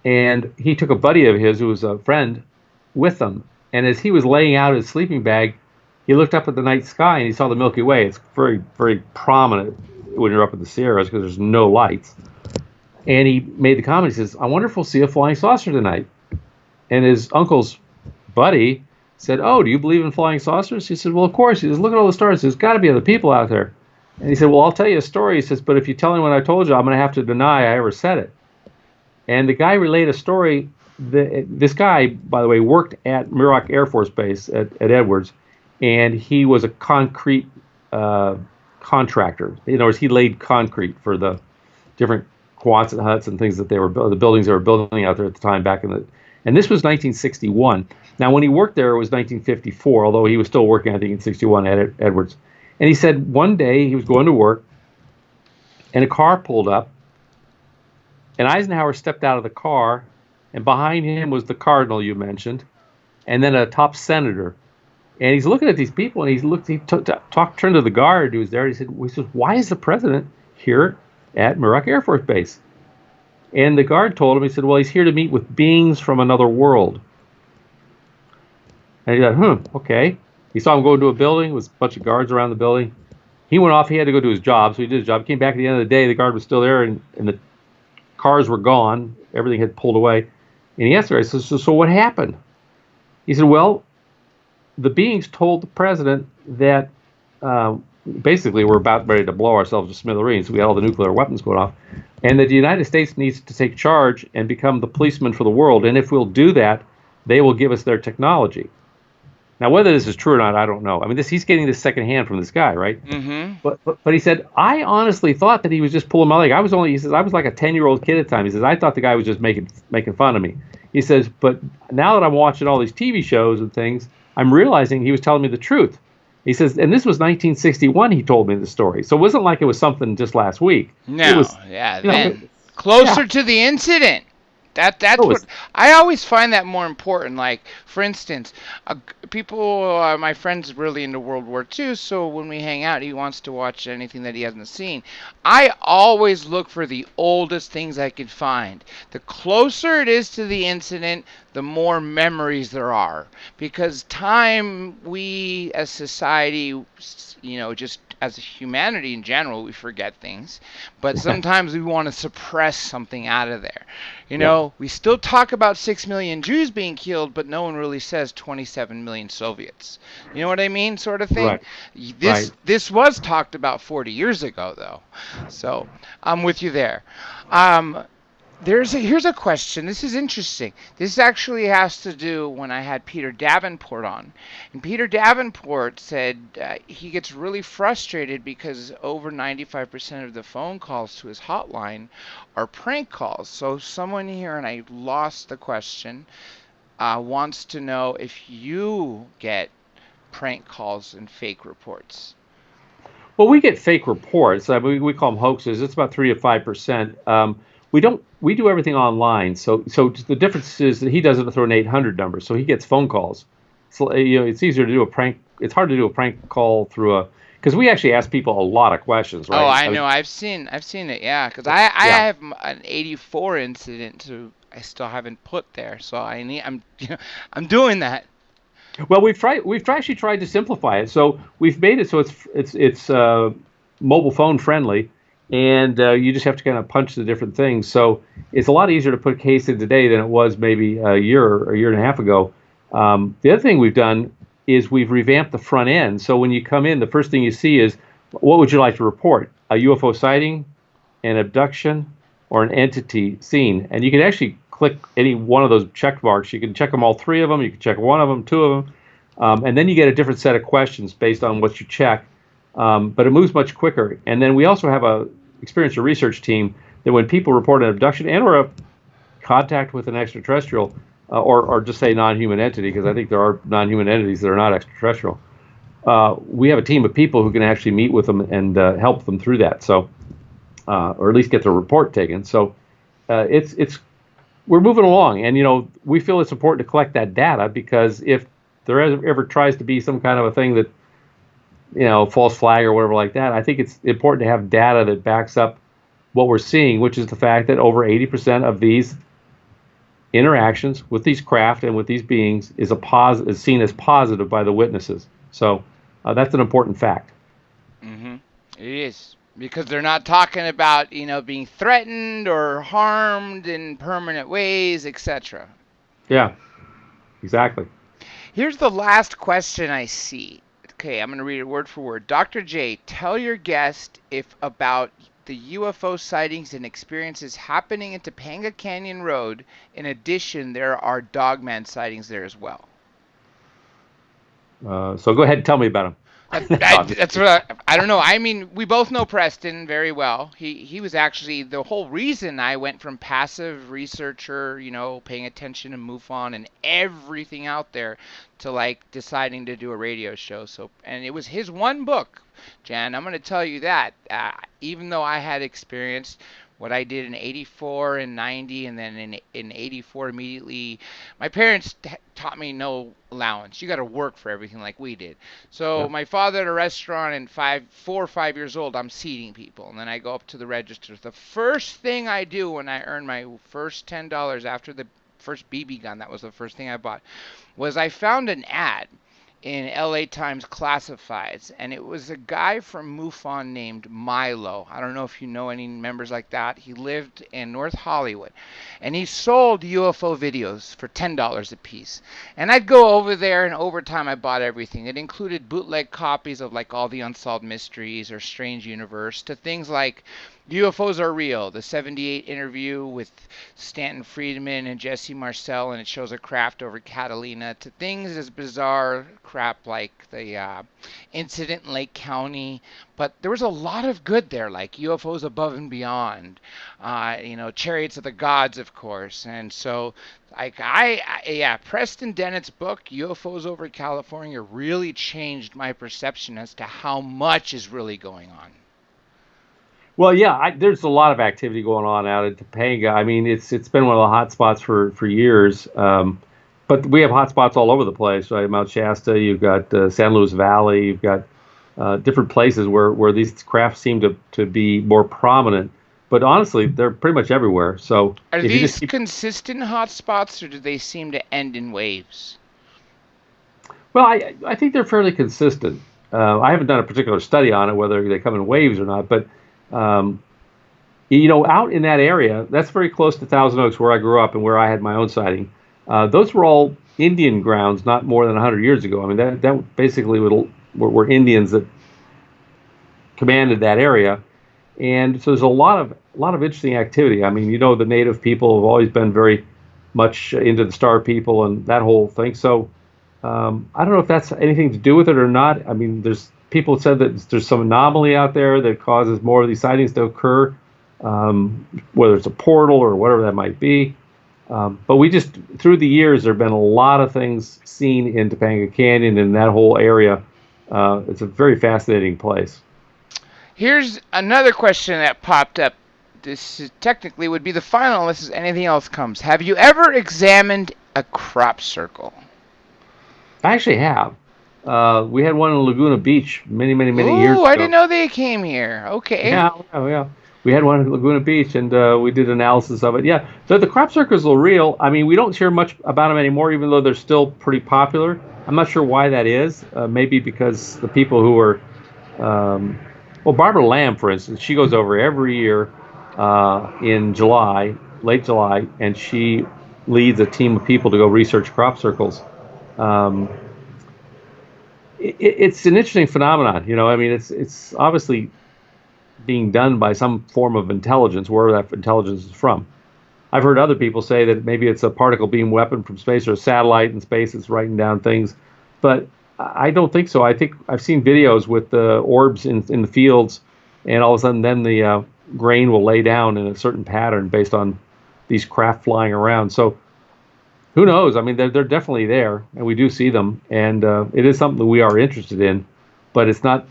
and he took a buddy of his who was a friend with him. And as he was laying out his sleeping bag, he looked up at the night sky and he saw the Milky Way. It's very, very prominent when you're up in the Sierras because there's no lights. And he made the comment, he says, I wonder if we'll see a flying saucer tonight. And his uncle's buddy said, oh, do you believe in flying saucers? He said, well, of course. He says, look at all the stars. There's got to be other people out there. And he said, well, I'll tell you a story. He says, but if you tell anyone I told you, I'm going to have to deny I ever said it. And the guy relayed a story this guy, by the way, worked at Muroc Air Force Base at Edwards, and he was a concrete contractor. In other words, he laid concrete for the different Quonset huts and things that the buildings they were building out there at the time and this was 1961. Now, when he worked there, it was 1954, although he was still working, I think, in 61 at Edwards. And he said one day he was going to work, and a car pulled up, and Eisenhower stepped out of the car, and behind him was the cardinal you mentioned, and then a top senator. And he's looking at these people, and turned to the guard who was there. He said, "Why is the president here at Muroc Air Force Base?" And the guard told him, he said, "Well, he's here to meet with beings from another world." And he said, okay. He saw him go into a building, there was a bunch of guards around the building. He went off, he had to go do his job, so he did his job. He came back at the end of the day, the guard was still there, and the cars were gone. Everything had pulled away. And he asked her, I said, so what happened? He said, well, the beings told the president that basically we're about ready to blow ourselves to smithereens. We had all the nuclear weapons going off. And that the United States needs to take charge and become the policeman for the world. And if we'll do that, they will give us their technology. Now, whether this is true or not, I don't know. I mean, he's getting this secondhand from this guy, right? Mm-hmm. But he said, I honestly thought that he was just pulling my leg. He says, I was like a 10-year-old kid at the time. He says, I thought the guy was just making fun of me. He says, but now that I'm watching all these TV shows and things, I'm realizing he was telling me the truth. He says, and this was 1961, he told me the story. So it wasn't like it was something just last week. No, it was, then closer to the incident. That's what I always find that more important. Like, for instance, people, my friend's really into World War II, so when we hang out, he wants to watch anything that he hasn't seen. I always look for the oldest things I can find. The closer it is to the incident, the more memories there are. Because time, we as society, just as a humanity in general, we forget things. But sometimes we want to suppress something out of there. We still talk about 6 million Jews being killed, but no one really says 27 million Soviets. You know what I mean? Sort of thing. Right. This was talked about 40 years ago, though. So I'm with you there. Here's a question. This is interesting. This actually has to do when I had Peter Davenport on. And Peter Davenport said he gets really frustrated because over 95% of the phone calls to his hotline are prank calls. So someone here, and I lost the question, wants to know if you get prank calls and fake reports. Well, we get fake reports. We call them hoaxes. It's about 3 to 5%. We do everything online. So the difference is that he does it through an 800 number. So he gets phone calls. So it's easier to do a prank. It's hard to do a prank call through because we actually ask people a lot of questions, right? Oh, I know. I've seen it. Yeah, because I have an 84 incident I still haven't put there. So I'm doing that. Well, we've actually tried to simplify it. So we've made it so it's mobile phone friendly. And you just have to kind of punch the different things. So it's a lot easier to put a case in today than it was maybe a year and a half ago. The other thing we've done is we've revamped the front end. So when you come in, the first thing you see is, what would you like to report? A UFO sighting, an abduction, or an entity seen? And you can actually click any one of those check marks. You can check them all 3 of them. You can check 1 of them, 2 of them. And then you get a different set of questions based on what you check. But it moves much quicker. And then we also have a experienced research team that when people report an abduction and or a contact with an extraterrestrial or just say non-human entity, because I think there are non-human entities that are not extraterrestrial, we have a team of people who can actually meet with them and help them through that. So, or at least get the report taken. So we're moving along, and we feel it's important to collect that data, because if there ever tries to be some kind of a thing that false flag or whatever like that, I think it's important to have data that backs up what we're seeing, which is the fact that over 80% of these interactions with these craft and with these beings is seen as positive by the witnesses. So that's an important fact. Mm-hmm. It is, because they're not talking about being threatened or harmed in permanent ways, etc. Yeah, exactly. Here's the last question I see. Okay, I'm going to read it word for word. Dr. J, tell your guest about the UFO sightings and experiences happening in Topanga Canyon Road. In addition, there are Dogman sightings there as well. So go ahead and tell me about them. That's what I don't know. I mean, we both know Preston very well. He was actually the whole reason I went from passive researcher, paying attention to MUFON and everything out there, to like deciding to do a radio show. So, and it was his one book, Jan. I'm going to tell you that. Even though I had experienced what I did in 84 and 90, and then in 84 immediately, my parents taught me no allowance. You got to work for everything like we did. So my father at a restaurant, and 4 or 5 years old, I'm seating people, and then I go up to the register. The first thing I do when I earn my first $10 after the first BB gun, that was the first thing I bought, was I found an ad in LA Times Classifieds, and it was a guy from MUFON named Milo. I don't know if you know any members like that. He lived in North Hollywood, and he sold UFO videos for $10 a piece. And I'd go over there, and over time I bought everything. It included bootleg copies of like all the Unsolved Mysteries or Strange Universe, to things like UFOs Are Real, the 78 interview with Stanton Friedman and Jesse Marcel, and it shows a craft over Catalina, to things as bizarre crap like the incident in Lake County. But there was a lot of good there, like UFOs Above and Beyond, Chariots of the Gods, of course. And so, like, Preston Dennett's book, UFOs Over California, really changed my perception as to how much is really going on. Well, yeah, there's a lot of activity going on out at Topanga. I mean, it's been one of the hot spots for years. But we have hot spots all over the place, right? Mount Shasta, you've got San Luis Valley, you've got different places where these crafts seem to be more prominent. But honestly, they're pretty much everywhere. So are these consistent hot spots, or do they seem to end in waves? Well, I think they're fairly consistent. I haven't done a particular study on it, whether they come in waves or not, but out in that area, that's very close to Thousand Oaks, where I grew up and where I had my own sighting. Those were all Indian grounds not more than 100 years ago. I mean, that basically were Indians that commanded that area. And so there's a lot of interesting activity. I mean, the native people have always been very much into the Star People and that whole thing. So I don't know if that's anything to do with it or not. I mean, there's people said that there's some anomaly out there that causes more of these sightings to occur, whether it's a portal or whatever that might be. But through the years, there have been a lot of things seen in Topanga Canyon and that whole area. It's a very fascinating place. Here's another question that popped up. This technically would be the final unless anything else comes. Have you ever examined a crop circle? I actually have. We had one in Laguna Beach many years ago. I didn't know they came here. Okay. Yeah. We had one in Laguna Beach, and we did analysis of it. Yeah, so the crop circles are real. I mean, we don't hear much about them anymore, even though they're still pretty popular. I'm not sure why that is. Maybe because the people who are, Barbara Lamb, for instance, she goes over every year in July, late July, and she leads a team of people to go research crop circles. It's an interesting phenomenon. I mean, it's obviously being done by some form of intelligence, wherever that intelligence is from. I've heard other people say that maybe it's a particle beam weapon from space or a satellite in space that's writing down things, but I don't think so. I think I've seen videos with the orbs in the fields, and all of a sudden then the grain will lay down in a certain pattern based on these craft flying around. So who knows? I mean, they're definitely there, and we do see them, and it is something that we are interested in, but it's not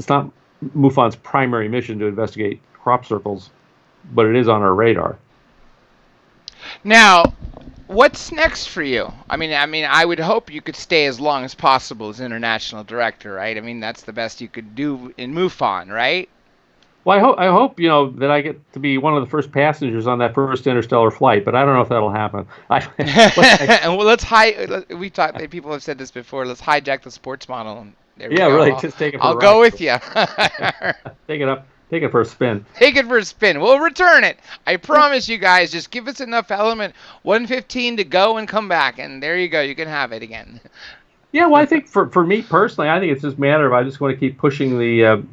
MUFON's primary mission to investigate crop circles, but it is on our radar. Now, what's next for you? I mean, I would hope you could stay as long as possible as international director, right? I mean, that's the best you could do in MUFON, right? Well, I hope that I get to be one of the first passengers on that first interstellar flight, but I don't know if that'll happen. Well, we talked. People have said this before. Let's hijack the sports model. And really, just take it for a ride. I'll go with you. Take it for a spin. Take it for a spin. We'll return it. I promise you guys. Just give us enough element 115 to go and come back, and there you go. You can have it again. Yeah, well, I think for me personally, I think it's just a matter of I just want to keep pushing the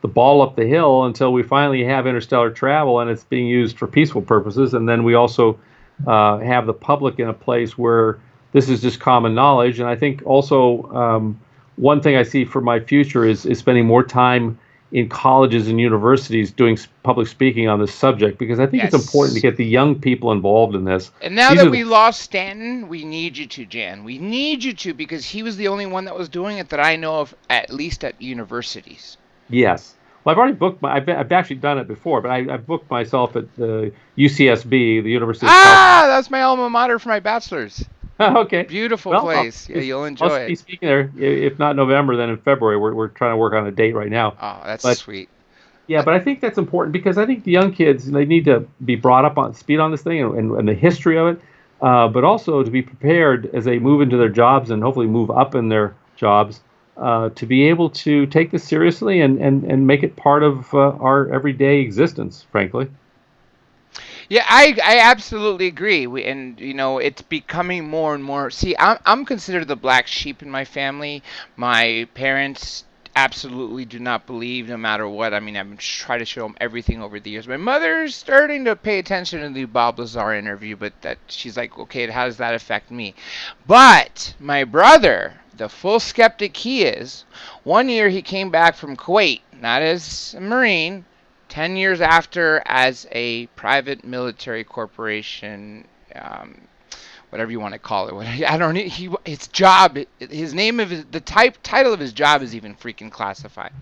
the ball up the hill until we finally have interstellar travel and it's being used for peaceful purposes. And then we also have the public in a place where this is just common knowledge. And I think also one thing I see for my future is spending more time in colleges and universities doing public speaking on this subject, because I think it's important to get the young people involved in this. And now that we lost Stanton, we need you to, Jan. We need you to, because he was the only one that was doing it that I know of, at least at universities. Yes. Well, I've already booked I've actually done it before, but I've booked myself at the UCSB, the University of California. That's my alma mater for my bachelor's. Okay. Beautiful place. Yeah, you'll enjoy it. I'll be speaking there, if not November, then in February. We're trying to work on a date right now. Oh, that's sweet. Yeah, but I think that's important, because I think the young kids, they need to be brought up on speed on this thing and the history of it, but also to be prepared as they move into their jobs and hopefully move up in their jobs, to be able to take this seriously and make it part of our everyday existence, frankly. Yeah, I absolutely agree. And it's becoming more and more. See, I'm considered the black sheep in my family. My parents absolutely do not believe, no matter what. I mean, I've tried to show them everything over the years. My mother's starting to pay attention to the Bob Lazar interview, but that she's like, okay, how does that affect me? But my brother, the full skeptic he is, one year he came back from Kuwait, not as a Marine, 10 years after as a private military corporation, whatever you want to call it. I don't know. His job, his name of the title of his job is even freaking classified.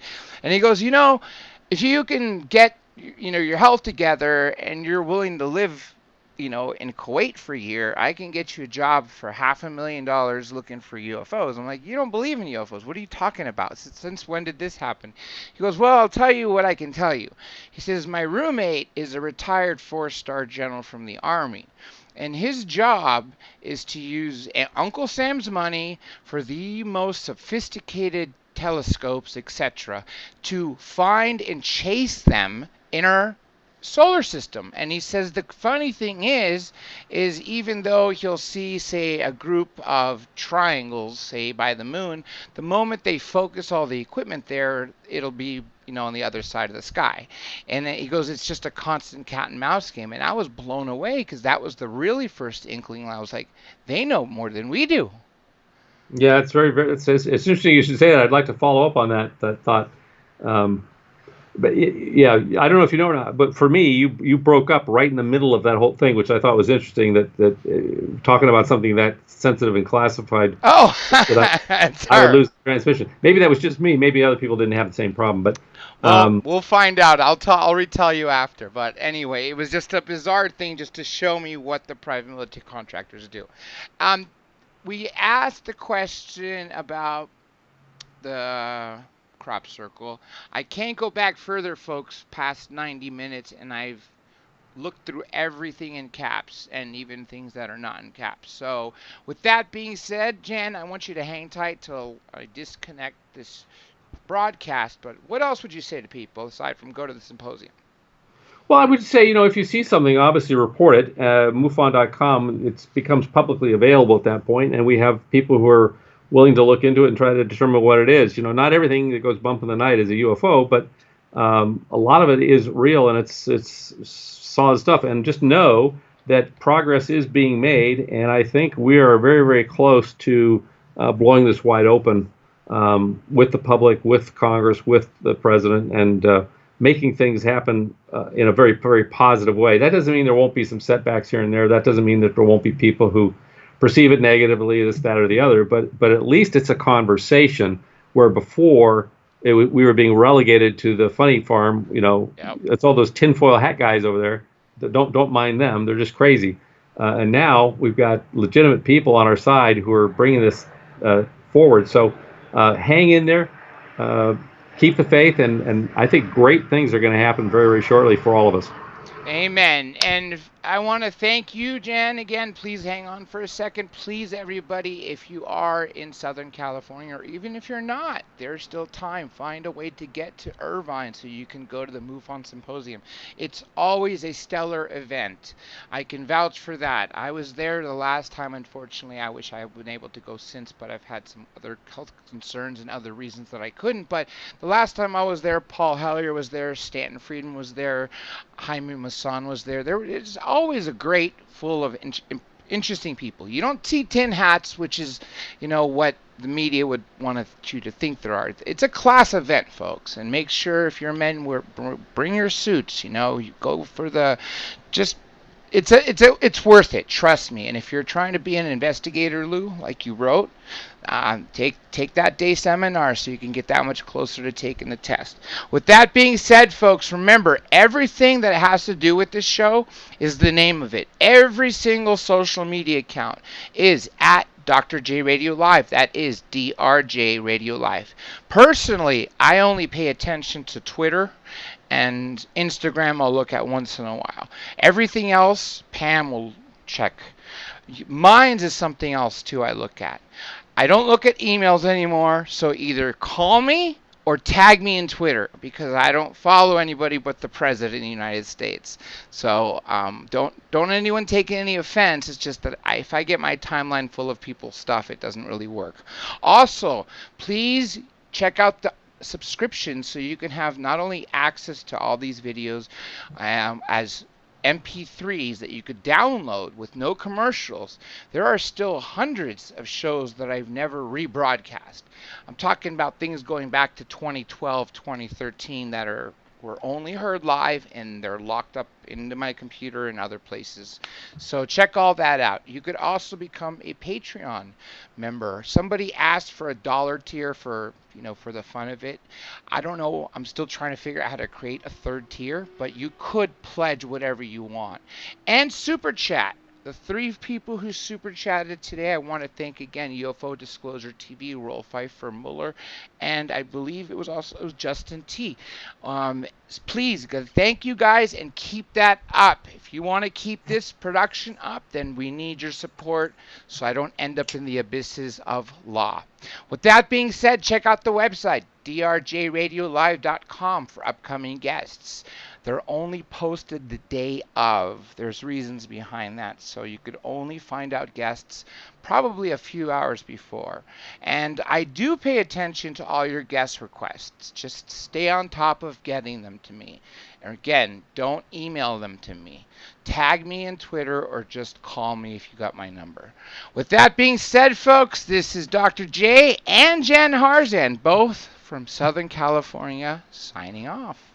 And he goes, if you can get, your health together and you're willing to live, in Kuwait for a year, I can get you a job for $500,000 looking for UFOs. I'm like, you don't believe in UFOs. What are you talking about? Since when did this happen? He goes, well, I'll tell you what I can tell you. He says, my roommate is a retired 4-star general from the Army. And his job is to use Uncle Sam's money for the most sophisticated telescopes, etc., to find and chase them in our solar system. And he says the funny thing is even though he'll see, say, a group of triangles, say, by the moon, the moment they focus all the equipment there, it'll be on the other side of the sky. And then he goes, it's just a constant cat and mouse game. And I was blown away, because that was the really first inkling. I was like, they know more than we do. Yeah, it's it's interesting you should say that. I'd like to follow up on that thought. But yeah, I don't know if you know or not, but for me, you broke up right in the middle of that whole thing, which I thought was interesting. That talking about something that sensitive and classified. Oh, that I would lose the transmission. Maybe that was just me. Maybe other people didn't have the same problem. But we'll find out. I'll retell you after. But anyway, it was just a bizarre thing, just to show me what the private military contractors do. We asked the question about the crop circle. I can't go back further, folks, past 90 minutes, and I've looked through everything in caps and even things that are not in caps. So with that being said, Jan, I want you to hang tight till I disconnect this broadcast. But what else would you say to people aside from go to the symposium? Well, I would say, if you see something, obviously report it. MUFON.com, it becomes publicly available at that point, and we have people who are willing to look into it and try to determine what it is. Not everything that goes bump in the night is a UFO, but a lot of it is real, and it's solid stuff. And just know that progress is being made, and I think we are very, very close to blowing this wide open with the public, with Congress, with the president, and making things happen in a very, very positive way. That doesn't mean there won't be some setbacks here and there. That doesn't mean that there won't be people who perceive it negatively, this, that, or the other, but at least it's a conversation, where before we were being relegated to the funny farm. Yep. It's all those tinfoil hat guys over there. Don't mind them; they're just crazy. And now we've got legitimate people on our side who are bringing this forward. So hang in there, keep the faith, and I think great things are going to happen very, very shortly for all of us. Amen. And I want to thank you, Jan. Again, please hang on for a second. Please, everybody, if you are in Southern California, or even if you're not, there's still time. Find a way to get to Irvine so you can go to the MUFON Symposium. It's always a stellar event. I can vouch for that. I was there the last time. Unfortunately, I wish I had been able to go since, but I've had some other health concerns and other reasons that I couldn't. But the last time I was there, Paul Hellier was there, Stanton Friedman was there, Jaime Maussan was there. There is always a great full of interesting people. You don't see tin hats, which is, what the media would want you to think there are. It's a class event, folks, and make sure if you're men, bring your suits. You go for the just. It's worth it. Trust me. And if you're trying to be an investigator, Lou, like you wrote, take that day seminar so you can get that much closer to taking the test. With that being said, folks, remember everything that has to do with this show is the name of it. Every single social media account is at Dr. J Radio Live. That is DRJ Radio Live. Personally, I only pay attention to Twitter and Instagram. I'll look at once in a while. Everything else, Pam will check. Mines is something else too I look at. I don't look at emails anymore, so either call me or tag me in Twitter because I don't follow anybody but the President of the United States. So don't anyone take any offense. It's just that if I get my timeline full of people's stuff, it doesn't really work. Also, please check out the subscription so you can have not only access to all these videos as MP3s that you could download with no commercials. There are still hundreds of shows that I've never rebroadcast. I'm talking about things going back to 2012, 2013 that were only heard live and they're locked up into my computer and other places. So check all that out. You could also become a Patreon member. Somebody asked for $1 tier for the fun of it. I don't know. I'm still trying to figure out how to create a third tier, but you could pledge whatever you want. And super chat. The 3 people who super chatted today, I want to thank again UFO Disclosure TV, Rolf Pfeiffer Muller, and I believe it was Justin T. Please, thank you guys and keep that up. If you want to keep this production up, then we need your support so I don't end up in the abysses of law. With that being said, check out the website, drjradiolive.com, for upcoming guests. They're only posted the day of. There's reasons behind that. So you could only find out guests probably a few hours before. And I do pay attention to all your guest requests. Just stay on top of getting them to me. And again, don't email them to me. Tag me in Twitter or just call me if you got my number. With that being said, folks, this is Dr. J and Jen Harzan, both from Southern California, signing off.